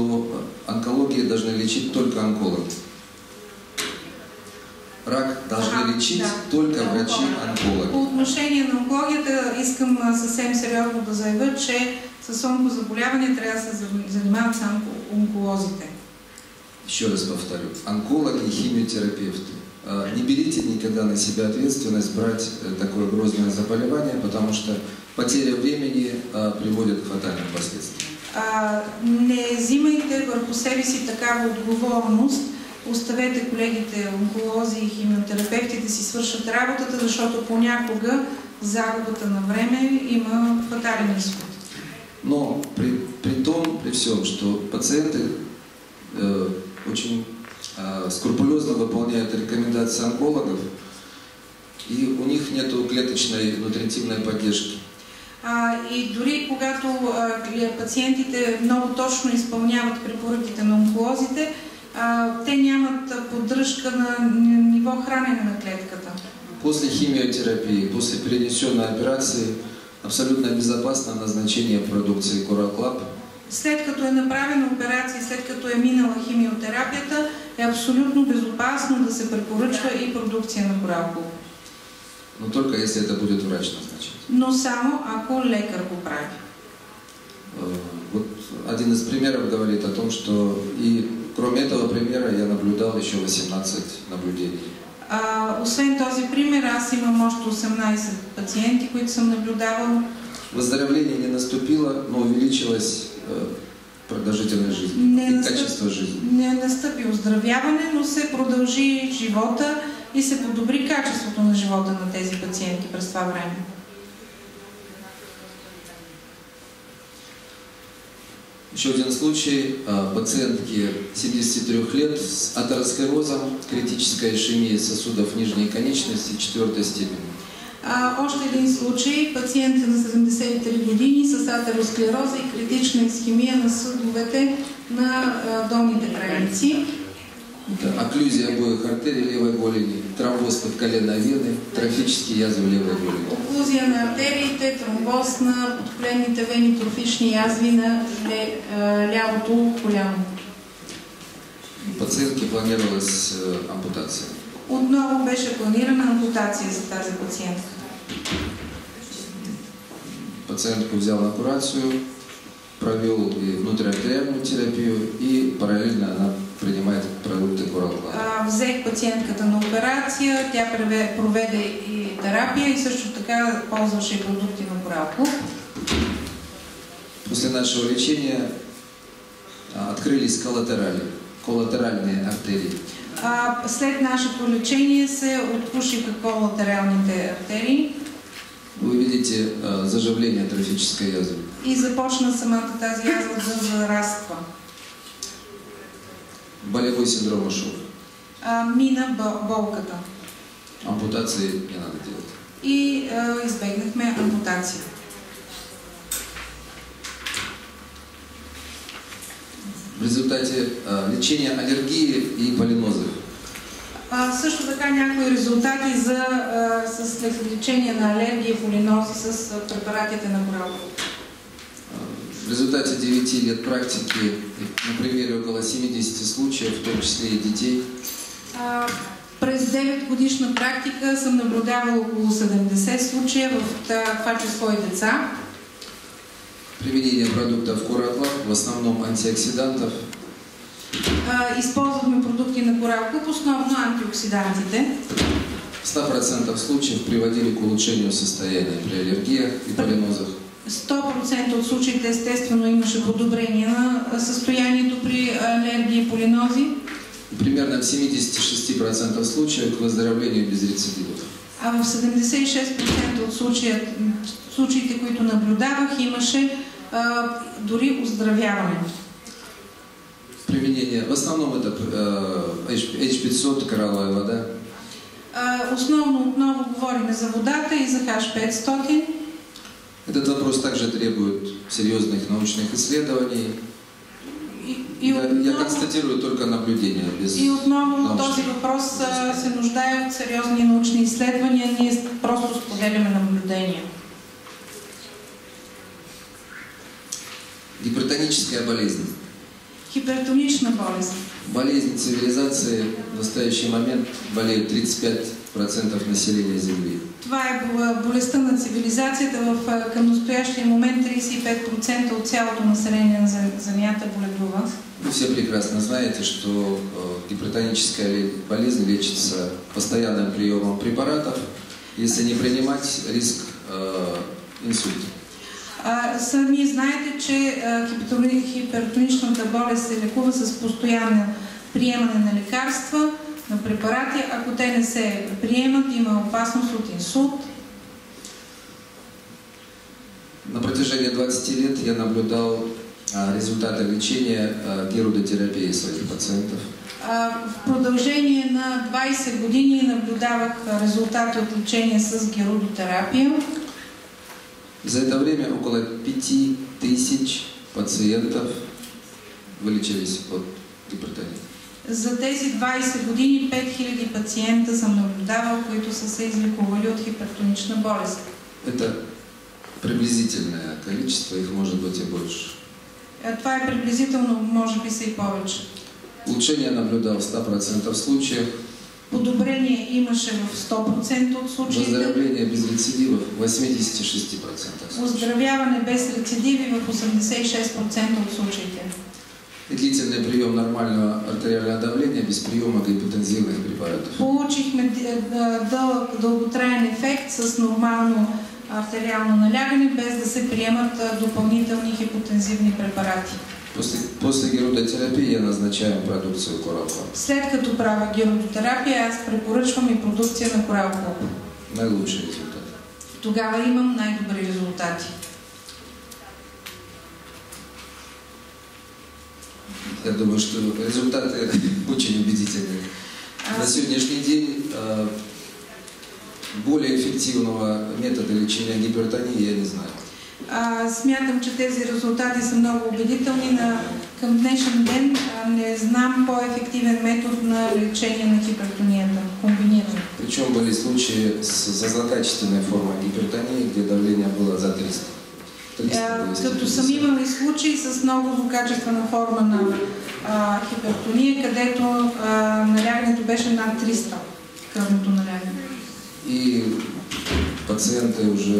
онкологию должны лечить только онкологи. Рак должны лечить только врачи-онкологи. По отношение на онкологията искам съвсем сериозно да заявя, че с онкозаболявания трябва да се занимават само онколозите. Еще раз повторю, онкологи и химиотерапевты. Не берите никогда на себя ответственность брать такое грозное заболевание, потому что потеря времени приводит к фатальным последствиям. Не взимайте върху себе си такава отговорност. Оставете колегите онколози и химиотерапевти да си свършат работата, защото понякога загубата на време има фатален изход. Но при всем, что пациенты очень скрупулезно выполняют рекомендации онкологов, и у них нет клеточной нутритивной поддержки. И дори когато пациентите много точно изпълняват препоръките на онколозите, те нямат поддръжка на ниво хранене на клетката. После химиотерапии, после перенесенной операции абсолютно безопасно назначение продукции Coral Club След като е направена операция, след като е минала химиотерапията, е абсолютно безопасно да се препоръчва и продукция на коралков. Но только если это будет врач назначить. Но само ако лекар го прави. Вот один из примеров говорит о том, что и кроме этого примера я наблюдал еще 18 наблюдений. Освен този пример, аз имам още 18 пациенти, които съм наблюдавал. Выздоровление не наступило, но увеличилась продължителность жизни и качество жизни. Не настъпи оздравяване, но се продължи живота и се подобри качеството на живота на тези пациенти през това време. Еще один случай. Пациентке 73 лет с атеросклерозом, критическая ишемия сосудов нижней конечности 4 степени. Още един случай. Пациент на 73 години с атеросклероза и критична исхемия на съдовете на долните крайници. Окклюзия обоих артерий левой голени, тромбоз подколенной вены, трофические язвы левой голени. Окклюзия на артериите, тромбоз на подколенните вени, трофични язви на лявото коляно. Пациентке планировалась ампутация. Отново беше планирана ампутация за тази пациентка. Пациентку взял на курацию, провел и внутриартериальную терапию и параллельно она принимает продукты Корал-Клаб. Взех пациентката на операция, тя проведе и терапия и също така ползваше продукти на Корал-Клаб. После нашего лечения открылись коллатеральные артерии. След нашето лечение се отпушиха колатералните артерии. Вы видите заживление трофической язвы. И започна самата тази язва да зараства. Болевой синдром ушел. Мина болката. Ампутации не надо делать. И избегнахме ампутация. В результате лечения аллергии и полинозов. Също така някои резултати с лечение на алергия и полинози с препаратите на Корал-Клаб. В результате 9 лет практики, на примере около 70 случаев, в том числе и детей. През 9 годишна практика съм наблюдавал около 70 случая, в това число и деца. Применение продуктов Корал-Клаб, в основном антиоксидантов. Използвахме продукти на Корал-Клаб, основно антиоксидантите. В 100% случаев приводили к улучшению состояния при аллергиях и полинозах. 100% от случаите естествено имаше подобрение на състоянието при алергии и полинози. Примерно в 76% случаев к выздоровлению без рецидивов. А в 76% от случаите, които наблюдавах, имаше дори оздравяване. Применение, в основном это H500, коралловая вода. Основно отново говорим за водата и за H500. Этот вопрос также требует серьезных научных исследований. Я констатирую только наблюдения. И отново този въпрос се нуждае от сериозни научни изследвания. Ние просто споделяме наблюдения. Гипертоническая болезнь. Хипертонична болезнь. Болезнь цивилизации в настоящий момент болеют 35% населения Земли. Това е болестта на цивилизацията. Към настоящия момент 35% от цялото население на Земята боледува. Вы все прекрасно знаете, что гипертоническая болезнь лечится постоянным приемом препаратов. Если не принимать, риск инсульта. Сами знаете, че хипертоничната болест се лекува с постоянно приемане на лекарства, на препарати. Ако те не се приемат, има опасност от инсулт. На протяжении 20 лет я наблюдал результаты лечения герудотерапии своих пациентов. В продължение на 20 години наблюдавах резултати от лечение с герудотерапия. За это время около 5000 пациентов вылечились от гипертонии. За тези 20 години 5000 пациента съм наблюдавал, които са се излекували от хипертонична болест. Это приблизительное количество, их может быть и больше. Това е приблизително, може би са и повече. Улучшение наблюдал в 100% случаев. Подобрение имаше в 100% от случаите. Выздоровление без рецидивов в 86%. Оздравяване без рецидиви в 86% от случаите. И длительный прием нормального артериального давления без приема гипотензивных препаратов. Получихме дълготраен ефект с нормално артериално налягане, без да се приемат допълнителни хипотензивни препарати. После герудотерапии я назначаю продукцию Coral Club. След като правя герудотерапия, аз препоръчвам и продукция на Coral Club. Наилучший резултат. Тогава имам най-добри резултати. Я думаю, что результаты очень убедительные. На сегодняшний день более эффективного метода лечения гипертонии я не знаю. Смятам, че тези резултати са много убедителни. Към днешен ден не знам по-ефективен метод на лечение на хипертонията, комбиниран. Причем были случаи за злокачественной формой гипертонии, где давление было за 300. Като съм имали случаи с много злокачествена форма на хипертония, където налягането беше над 300, кръвното налягане. И пациенты уже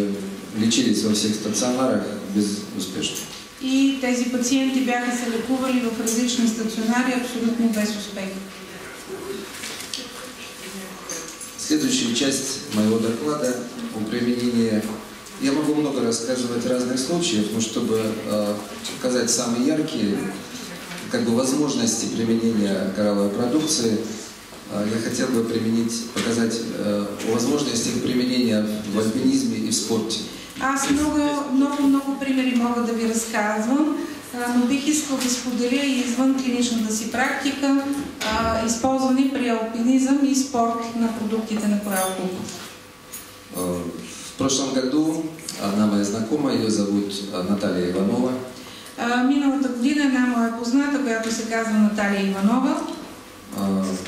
лечились во всех стационарах безуспешно. И тези пациенти бяха се лекували в различни стационари абсолютно без успех. Следующая часть моего доклада о применении. Я могу много рассказывать разных случаев, но чтобы показать самые яркие возможности применения коралловой продукции, я хотел бы показать возможности их применения в альпинизме и в спорте. Аз много примери мога да ви разказвам, но бих искал да споделя и извън клиничната си практика, използвани при алпинизъм и спорт на продуктите на Coral Club. В прошлом году одна моя знакомая, ее зовут Наталья Иванова. Миналата година една моя позната, която се казва Наталья Иванова,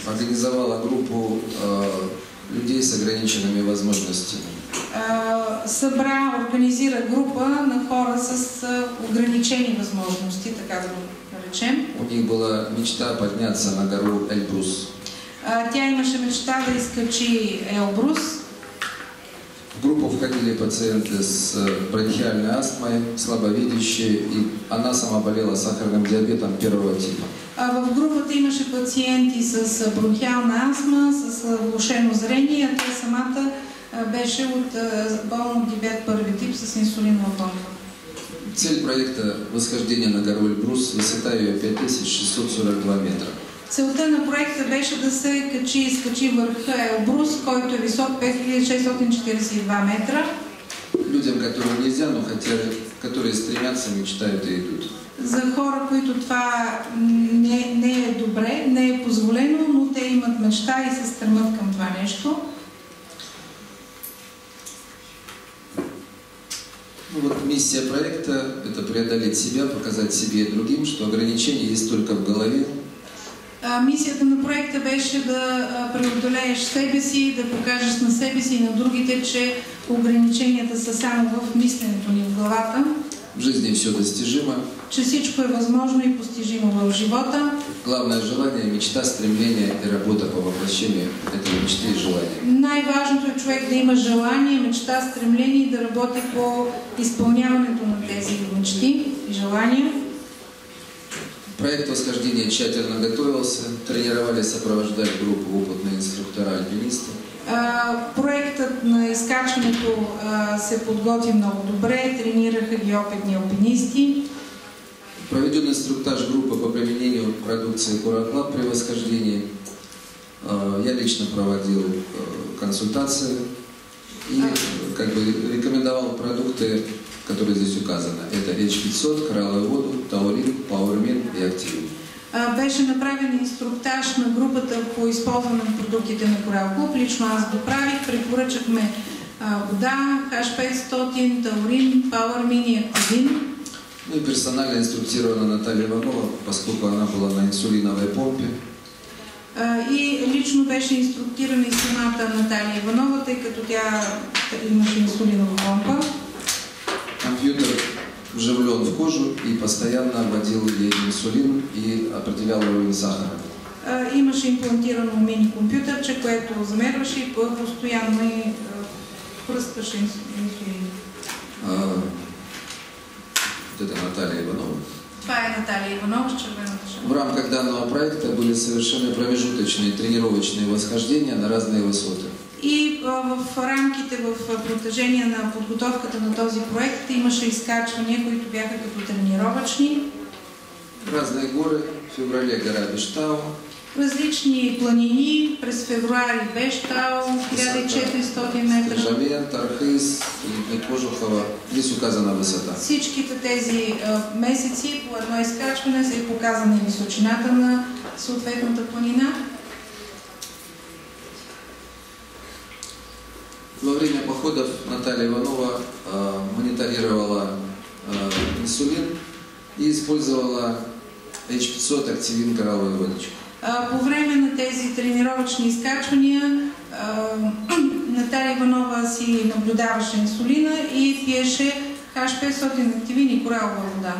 организовала группу людей с ограниченными возможностями. Организира група на хора с ограничени възможности, така да го наречем. У них была мечта подняться на гору Эльбрус. Тя имаше мечта да изкачи Елбрус. В группу входили пациенты с бронхиальной астмой, слабовидящие, и она сама болела сахарным диабетом первого типа. В групата имаше пациенти с бронхиална астма, с влошено зрение, а тя самата беше от болен диабет първи тип с инсулинова помпа. Цель проекта – восхождение на гору Эльбрус, высота ее 5642 метра. Целта на проекта беше да се изкачи върха Елбрус, който е висок 5642 метра. Людям, которым нельзя, но которые стремятся, мечтают и идут. За хора, които това не е добре, не е позволено, но те имат мечта и се стремят към това нещо. Миссия проекта – это преодолеть себя, показать себе и другим, что ограничения есть только в голове. Мисията на проекта беше да преодолееш себе си, да покажеш на себе си и на другите, че ограниченията са само в мисленето ни в главата. В жизни все достижимо. Че всичко е възможно и постижимо в живота. Главное желание, мечта, стремление и работа по воплощению этой мечты и желания. Най-важното е човек да има желание, мечта, стремление и да работи по изпълняването на тези мечти и желания. Проект восхождения тщательно готовился, тренировали, сопровождали группу опытные инструктора-альпинисты. Проектът на изкачването се подготви много добре, тренираха ги опитни алпинисти. Проведен инструктаж группы по применению продукции Coral Club при восхождении. Я лично проводил консультации и рекомендовал продукты, которые здесь указаны. Это H500, коралловую воду, таурин, пауэрмин и активин. Беше направен инструктаж на групата по използване на продуктите на Coral Club. Лично аз го правих. Препоръчахме вода, H500, таурин, пауэрмин и активин. Ну и персонально инструктирована Наталья Иванова, поскольку она была на инсулиновой помпе. И лично беше инструктирана и самата Наталья Иванова, тъй като тя имаше инсулинова помпа. Компьютер вживлен в кожу и постоянно вводил ей инсулин и определял уровень сахара. Имаше имплантирано мини компютърче, което замерваше и постоянно и пръскаше инсулин. Вот это Наталья Иванова. Това е Наталья Иванова с червената шапка. В рамках данного проекта были совершены промежуточные тренировочные восхождения на разные высоты. И в рамките, в протежение на подготовката на този проект имаше изкачвания, които бяха като тренировъчни. Разные горы. В феврале гора Бештау. Различни планини. През февруари Бештау, 1400 метра. Жамиен, Тархис, Кожухова. Здесь указана высота. Всичките тези месеци по едно изкачване се е показана и височината на съответната планина. Во время походов Наталья Иванова мониторировала инсулин и использовала H500 активин коралловую водичку. По време на тези тренировъчни изкачвания Наталья Иванова си наблюдаваше инсулина и пиеше H500 активин и кораллова вода.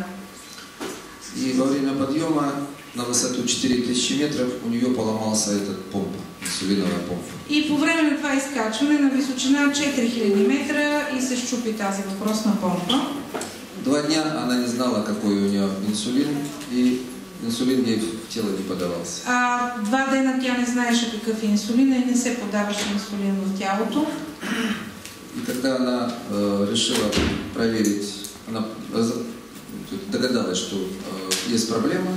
И во время подъема на высоту 4000 метров у нее поломался этот помпа, инсулиновая помпа. И по време на това изкачване на височина 4000 метра и се щупи тази въпросна помпа. 2 дня она не знала, какой у нее инсулин, и инсулин ей в тело не подавался. 2 дена тя не знаеше какъв е инсулин и не се подаваше инсулин в тялото. И когда она решила проверить, она догадалась, что есть проблема,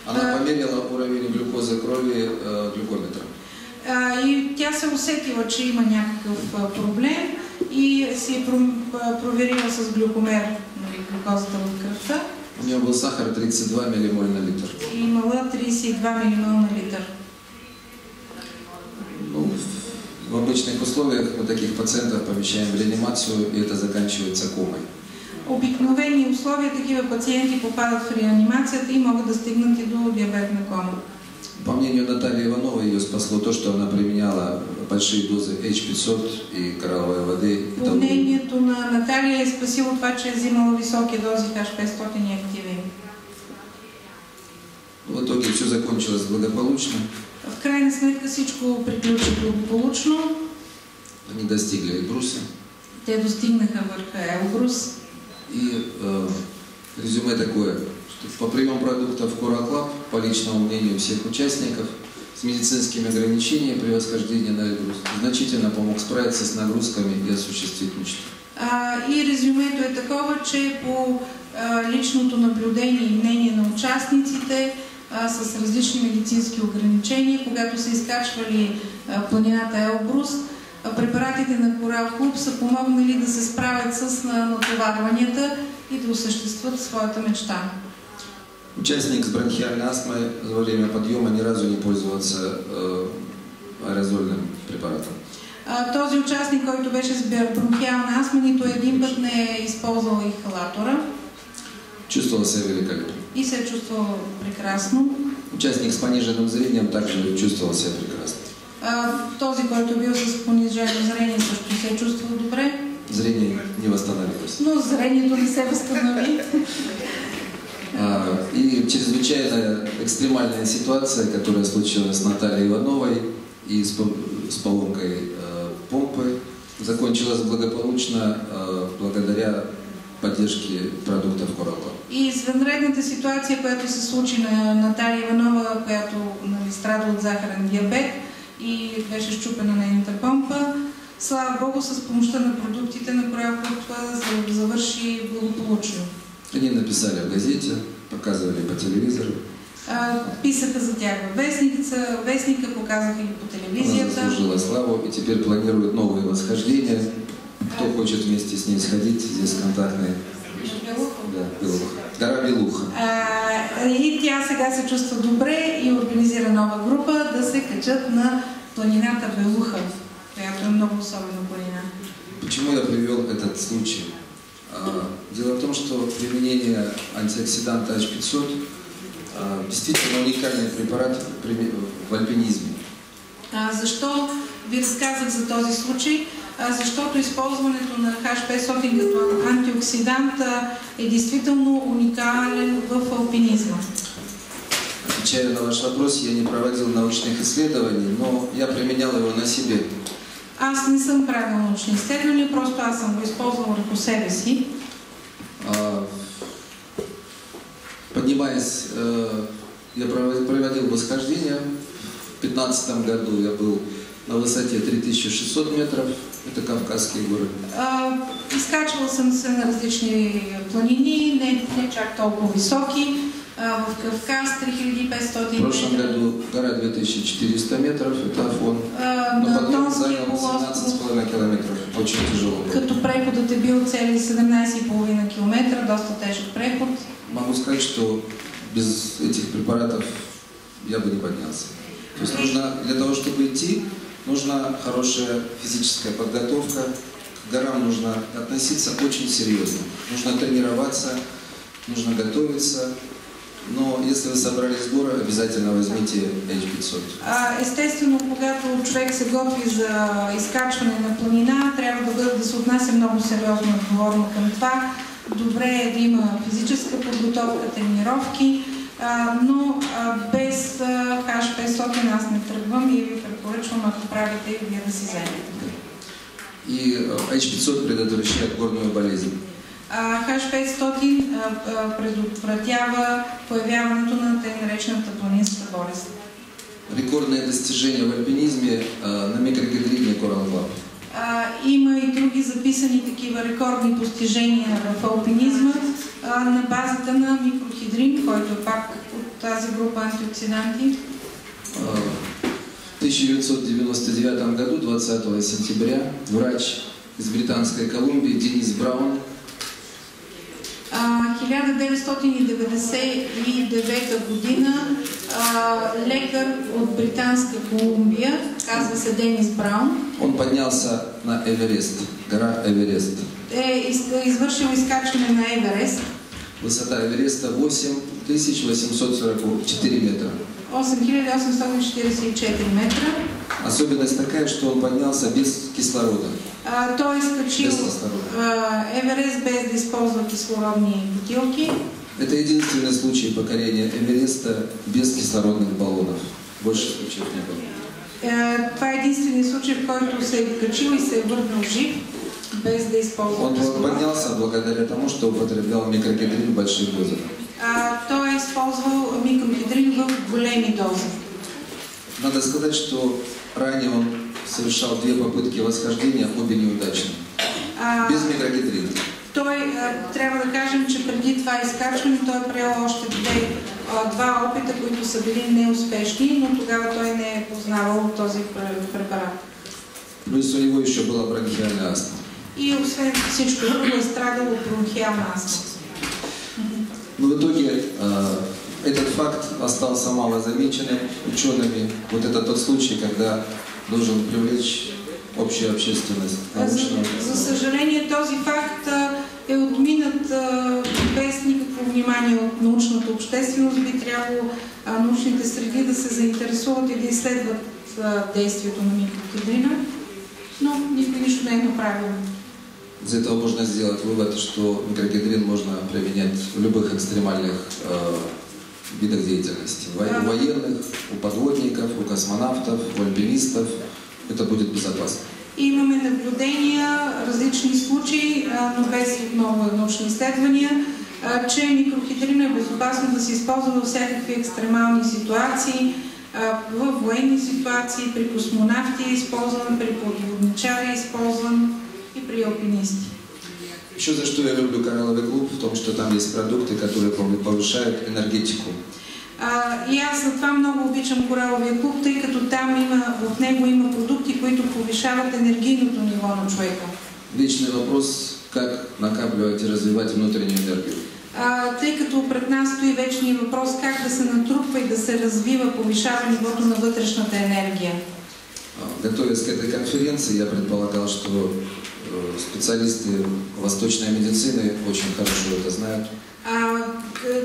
она померила уровень глюкозы крови глюкометром. И тя се усетила, че има някакъв проблем и си проверила с глюкомер глюкозата в кръвта. У нее был сахар 32 миллимоль на литр. И имала 32 милимол на литър. Ну, в обычных условиях мы таких пациентов помещаем в реанимацию, и это заканчивается комой. Обикновени условия такива пациенти попадат в реанимацията и могат да стигнат и до диабетна кома. По мнению Натальи Ивановой, ее спасло то, что она применяла большие дозы H500 и коралловой воды. По мнението на Наталия е спасило това, че е взимала високи дози H500 и активин. В итоге все закончилось благополучно. В крайна сметка всичко приключи благополучно. Они достигли Эльбруса. Те достигнаха върха Елбрус. И резюме такое, что по приему продуктов Кураклаб, по личному мнению всех участников, с медицинскими ограничениями при восхождении на Эльбрус значительно помог справиться с нагрузками и осуществить мечту. И резюмето е такова, че по личното наблюдение и мнение на участниците с различни медицински ограничения, когато са изкачвали планината Елбрус, препаратите на Корал Клуб са помогнали да се справят с натоварванията и да осъществят своята мечта. Участник с бронхиальной астмой во время подъема ни разу не пользовался аэрозольным препаратом. Този участник, който беше с бронхиална астма, нито един път не е използвал инхалатора. Чувствовал себя великолепно. И се е чувствал прекрасно. Участник с пониженным зрением также чувствовал себя прекрасно. Този, който е бил с понижено зрение, също се е чувствал добре. Зрение не восстановилось. Но зрението не се възстанови. И чрезвычайно экстремальная ситуация, которая случилась с Натальей Ивановой и с поломкой помпы, закончилась благополучно благодаря поддержке продуктов Кураклаб. И извънредната ситуация, която се случи на Наталья Иванова, която страда от захарен диабет и беше щупена нейната помпа, слава Богу, с помощта на продуктите на Кураклаб завърши благополучно. Они написали в газете, показывали по телевизору. Писаха за тях във вестника, показаха ги по телевизията. Она заслужила славу и теперь планирует новые восхождения. Кто хочет вместе с ней сходить, здесь контактные. Да, Белуха. Гора Белуха. И тя сега се чувства добре и организира нова група да се качат на планината Белуха, която е много особена планина. Почему я привел этот случай? Дело в том, что применение антиоксиданта H500 действительно уникальный препарат в альпинизме. Защо ви разказах за този случай? защото използването на H500 като антиоксидант е действително уникален в алпинизма. Отвечая на ваш вопрос, я не проводил научных исследований, но я применял его на себе. Аз не съм правил научни изследвания, просто аз съм го използвал върху себе си. Поднимаясь, я проводил восхождение. В 2015 году я был на высоте 3600 метров. Это Кавказские горы. Изкачвал съм се на различни планини, не чак толкова високи. В Кавказ 3500 В прошлом году гора 2400 метров, это Афон. Но подъем занял 17,5 километров. Очень тяжело. Като преходът е бил цели 17,5 километра, доста тежък преход. Могу сказать, что без этих препаратов я бы не поднялся. То есть нужно, для того, чтобы идти, нужна хорошая физическая подготовка. К горам нужно относиться очень серьезно. Нужно тренироваться, нужно готовиться. Но если вы собрались в горы, обязательно возьмите H500. Естествено, когато човек се готви за изкачване на планина, трябва да се отнася много сериозно и отговорно към това. Добре е да има физическа подготовка, тренировки, но без H500 аз не тръгвам и ви препоръчвам, ако правите, и вие да си вземете. И H500 предотвращает горную болезнь. H500 предотвратява появяването на тъй наречената планинска болест. Рекордное достижение в альпинизме на микрогидрине Coral Club. Има и други записани такива рекордни постижения в алпинизма на базата на микрохидрин, който е пак от тази група антиоксиданти. В 1999 году, 20 сентября, врач из Британской Колумбии Денис Браун 1999 година лекар от Британска Колумбия, казва се Денис Браун. Он поднялся на Эверест, гора Эверест. Е извършил изкачване на Еверест. Высота Эвереста 8844 метра. 8844 метра. Особенность такая, что он поднялся без кислорода. Той изкачил Эверест без да използва кислородни бутилки. Это единственный случай покорения Эвереста без кислородных баллонов. Больше случаев не было. Това е единственият случай, в който се е качил и се е върнал жив, без да използва кислород. Он поднялся благодаря тому, что употреблял микрогидрин в больших дозах. Той е използвал микрогидрин в големи дози. Надо сказать, что ранее он совершал 2 попытки восхождения, обе неудачные. Без микрогидрина. Той, трябва да кажем, че преди това изкачване той е приел още 2 опита, които са били неуспешни, но тогава той не е познавал този препарат. Плюс у него еще была бронхиальная астма. И освен всичко друго е страдал от бронхиална астма. Но в итоге этот факт остался мало замеченным учеными. Вот это тот случай, когда должен привлечь общую общественность. За съжаление, този факт е отминат без никакво внимание от научната общественост. Би трябвало научните среди да се заинтересуват и да изследват действието на микрогидрина, но никой нищо не е направил. Из этого можно сделать вывод, что микрогидрин можно применять в любых экстремальных видах деятельности. У военных, у подводников, у космонавтов, у альпинистов. Это будет безопасно. Имаме наблюдения, различни случаи, но без много научни изследвания, че микрогидрин е безопасно да се използва във всякакви екстремални ситуации, в военни ситуации, при космонавти е използван, при подводничари е използван и при алпинисти. Еще за что я люблю коралловый клуб, в том, что там есть продукты, которые повышают энергетику. И аз за това много обичам кораловия клуб, тъй като там в него има продукти, които повишават енергийното ниво на човека. Вечный въпрос, как накапливать и развивать внутреннюю энергию. Тъй като пред нас стои вечният въпрос как да се натрупва и да се развива, повишава нивото на вътрешната енергия. Готовясь к этой конференции, я предполагал, что специалисты восточной медицины очень хорошо это знают.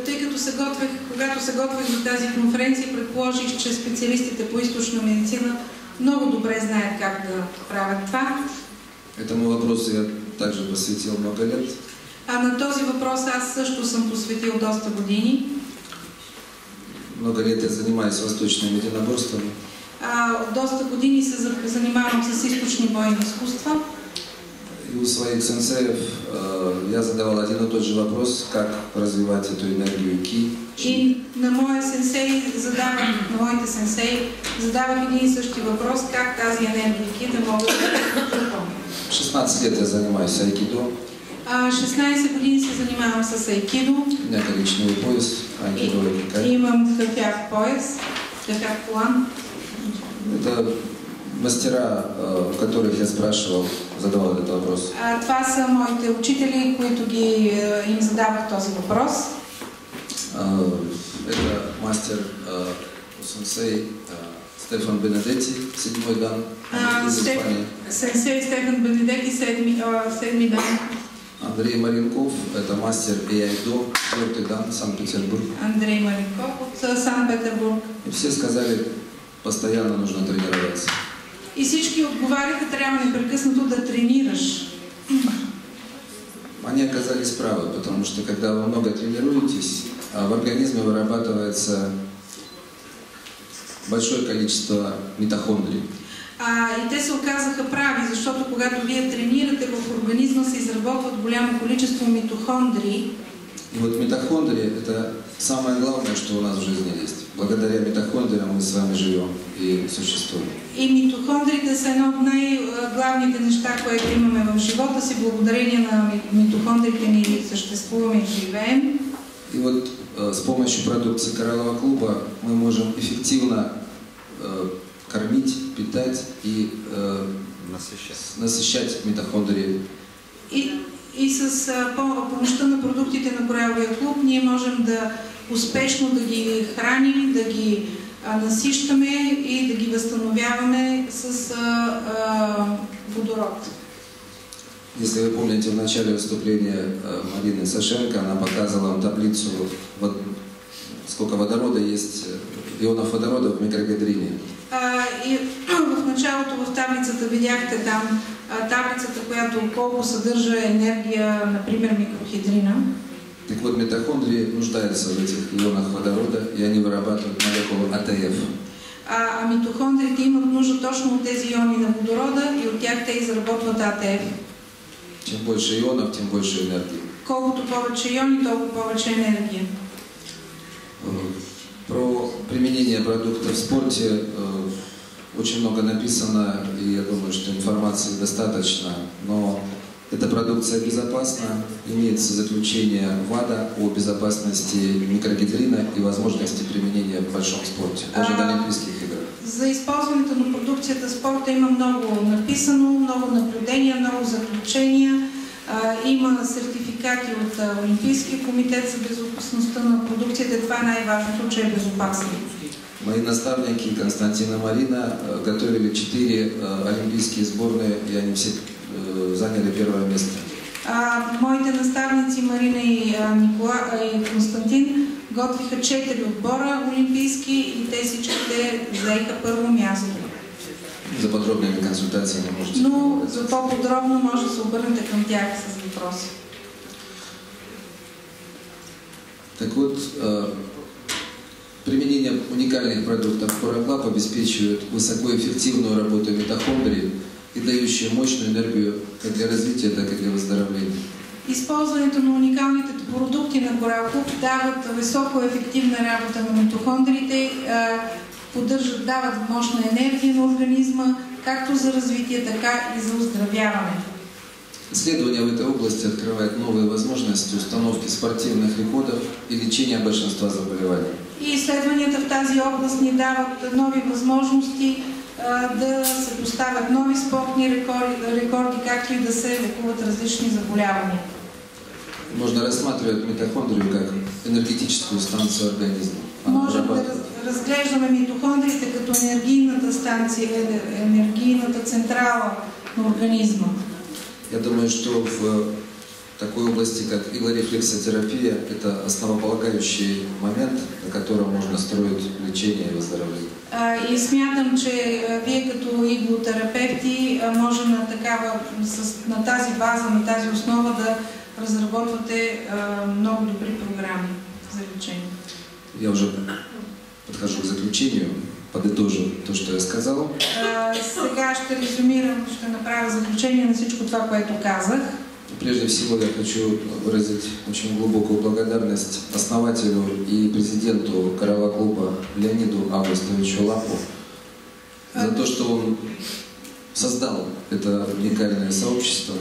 Тъй като когато се готвих за тази конференция, предположих, че специалистите по източна медицина много добре знаят как да правят това. Этому вопросу я также посвятил много лет. А на този въпрос аз също съм посветил доста години. Много лет я занимаюсь восточным единоборством. Доста години се занимавам с източни бойни изкуства. И у своих сенсеев я задавал один и тот же вопрос, как развивать эту энергию ки. И на моите сенсеи задавах един и същи въпрос, как тази енергия ки да могат да трупам. 16 лет я занимаюсь айкидо. 16 години се занимавам с айкидо. У меня коричневый пояс, айкидо и кикай. Имам кафяв пояс, кафяв план. Это мастера, которых я спрашивал, задавал этот вопрос. Това са моите учители, които им задавах този въпрос. Это мастер сенсей Стефан Бенедетти, седьмой дан из Испании. Сенсей Стефан Бенедетти, седмий дан. Андрей Маринков, это мастер айкидо, четвертый дан, Санкт-Петербург. Андрей Маринков от Санкт-Петербург. И все сказали, постоянно нужно тренироваться. И всички отговаряха, трябва непрекъснато да тренираш. Они оказались правы, потому что когда вы много тренируетесь, в организме вырабатывается большое количество митохондрий. И те се оказаха прави, защото когато вие тренирате, в организма се изработват голямо количество митохондрии. И вот митохондрии – это самое главное, что у нас в жизни есть. Благодаря митохондриям мы с вами живем и существуем. И митохондрите са едно от най-главните неща, които имаме в живота си. Благодарение на митохондрите ни съществуваме и живеем. И вот с помощью продукции Кораллового клуба мы можем эффективно кормить, питать и насыщать митохондрии. И с помощта на продуктите на Кораловия клуб ние можем да успешно да ги храним, да ги насищаме и да ги възстановяваме с водород. Если вы помните, в начале выступления Марины Сашенко, она показывала вам таблицу, сколько водорода есть, ионов водорода в микрогидрине. И в началото в таблицата видяхте там таблицата, която колко съдържа енергия, например, микрохидрина. Так вот, митохондрии нуждаются в этих ионах водорода, и они вырабатывают молекулу АТФ. А митохондрите имат нужда точно от тези иони на водорода и от тях те изработват АТФ. Чем больше ионов, тем больше энергии. Колкото повече иони, толкова повече енергия. Про применение продуктов в спорте очень много написано, и я думаю, что информации достаточно, но эта продукция безопасна, имеется заключение ВАДА о безопасности микрогидрина и возможности применения в большом спорте, даже на Олимпийских играх. За използването на продукцията в спорта има много написано, много наблюдения, много заключения. Има сертификати от Олимпийския комитет за безопасността на продукцията. Това е най-важното, че е безопасно. Мои наставники Константин и Марина готовили 4 олимпийские сборные, и они все заняли первое место. Моите наставници Марина и Константин готвиха 4 отбора олимпийски и тези 4 заеха първо място. За подробные консультации не можете. Но за по-подробно може да се обърнете към тях с въпроси. Так вот, применение уникальных продуктов Кораклаб обеспечивает высокоэффективную работу митохондрий и дающие мощную энергию как для развития, так и для выздоровления. Използването на уникалните продукти на Кораклаб дават високоефективна работа на митохондриите, дават мощна енергия на организма, както за развитие, така и за оздравяване. Исследования в этой области открывают новые возможности установки спортивных рекордов и лечения большинства заболеваний. И изследванията в тази област ни дават нови възможности да се поставят нови спортни рекорди, както и да се лекуват различни заболявания. Можно рассматривать митохондрию как энергетическую станцию организма. Можем да разглеждаме митохондриите като енергийната станция, енергийната централа на организма. Я думаю, что в такой области, как иглорефлексотерапия, это основополагающий момент, на котором можно строить лечение и выздоровление. И смятам, че вие като иглотерапевти може на тази база, на тази основа да разработвате много добри програми за лечение. Я уже подхожу к заключению, подытожу то, что я сказал. Сега ще резюмирам, ще направя заключение на всичко това, което казах. Прежде всего я хочу выразить очень глубокую благодарность основателю и президенту караваклуба Леониду Августовичу Лапу за то, что он создал это уникальное сообщество.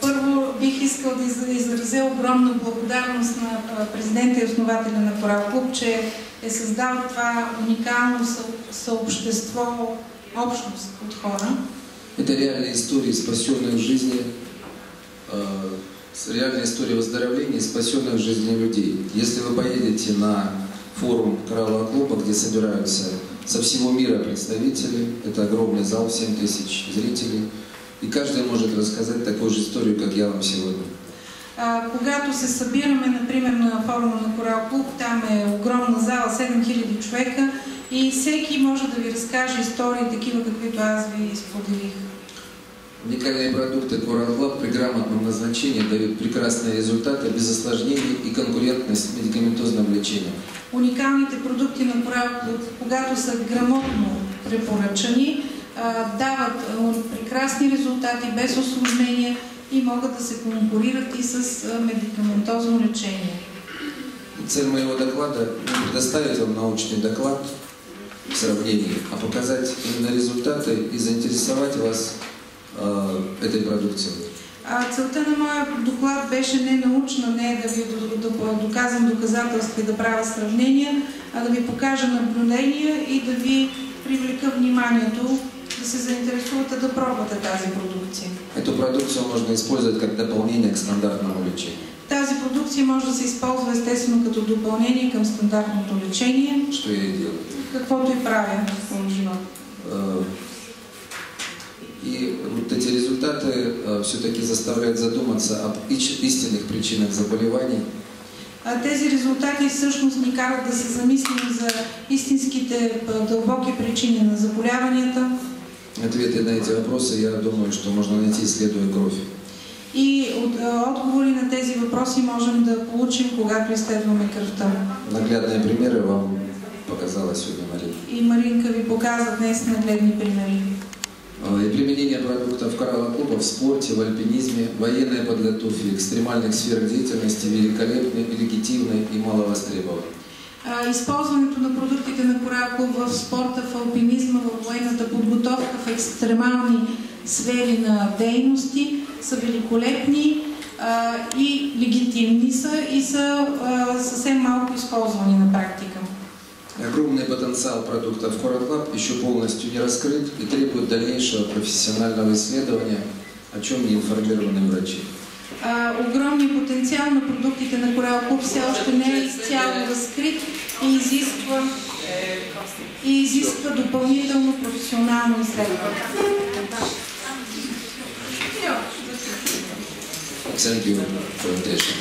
Първо бих искал да изразя огромна благодарност на президента и основателя на Корал-клуб, че е създал това уникално съобщество, общност от хора. Это реальные истории спасенных жизней, реальная история выздоровления и спасенных жизней людей. Если вы поедете на форум Кораллового клуба, где собираются со всего мира представители, это огромный зал, 7000 зрителей, и каждый может рассказать такую же историю, как я вам сегодня. Когато се събираме, например, на форума на Корал клуб, там е огромна зала, 7000 човека, и всеки може да ви разкаже истории, такива, каквито аз ви споделих. Уникальные продукты Coral Lab при грамотном назначении дают прекрасные результаты без осложнений и конкурентность в медикаментозном лечении. Уникалните продукти на Coral Lab, когато са грамотно препоръчани, дават прекрасни резултати без осложнения и могат да се конкурират и с медикаментозно лечение. Цель моего доклада не предоставить вам научный доклад в сравнении, а показать именно результаты и заинтересовать вас этой продукции. Целта на моя доклад беше не научна, не да ви доказвам доказателства и да правя сравнения, а да ви покажа наблюдения и да ви привлека вниманието, да се заинтересувате да пробвате тази продукция. Эту продукцию можно использовать как дополнение к стандартному лечению. Тази продукция може да се използва естествено като допълнение към стандартното лечение. Что я и делаю. Каквото и правя в своя живот. И вот эти результаты все-таки заставляют задуматься об истинных причинах заболеваний. Тези резултати всъщност ни карат да се замислим за истинските дълбоки причини на заболяванията. Ответы на эти вопросы, я думаю, что можно найти, исследуя кровь. И отговори на тези въпроси можем да получим, когато изследваме кръвта. Наглядные примеры вам показала сегодня Марина. И Маринка ви показа днес нагледни примери. И применение продуктов Кораллового клуба в спорте, в альпинизме, военной подготовке, экстремальных сфер деятельности великолепны, легитимны и маловостребованы. Използването на продуктите на Корал клуб в спорта, в алпинизма, в военната подготовка, в екстремални сфери на дейности са великолепни и легитимни са и са съвсем малко използвани на практика. Огромный потенциал продуктов Coral Lab еще полностью не раскрыт и требует дальнейшего профессионального исследования, о чем не информированы врачи. Огромният потенциал на продуктите на Coral Club все още не е изцяло разкрит и изисква допълнително професионално изследване. Thank you for attention.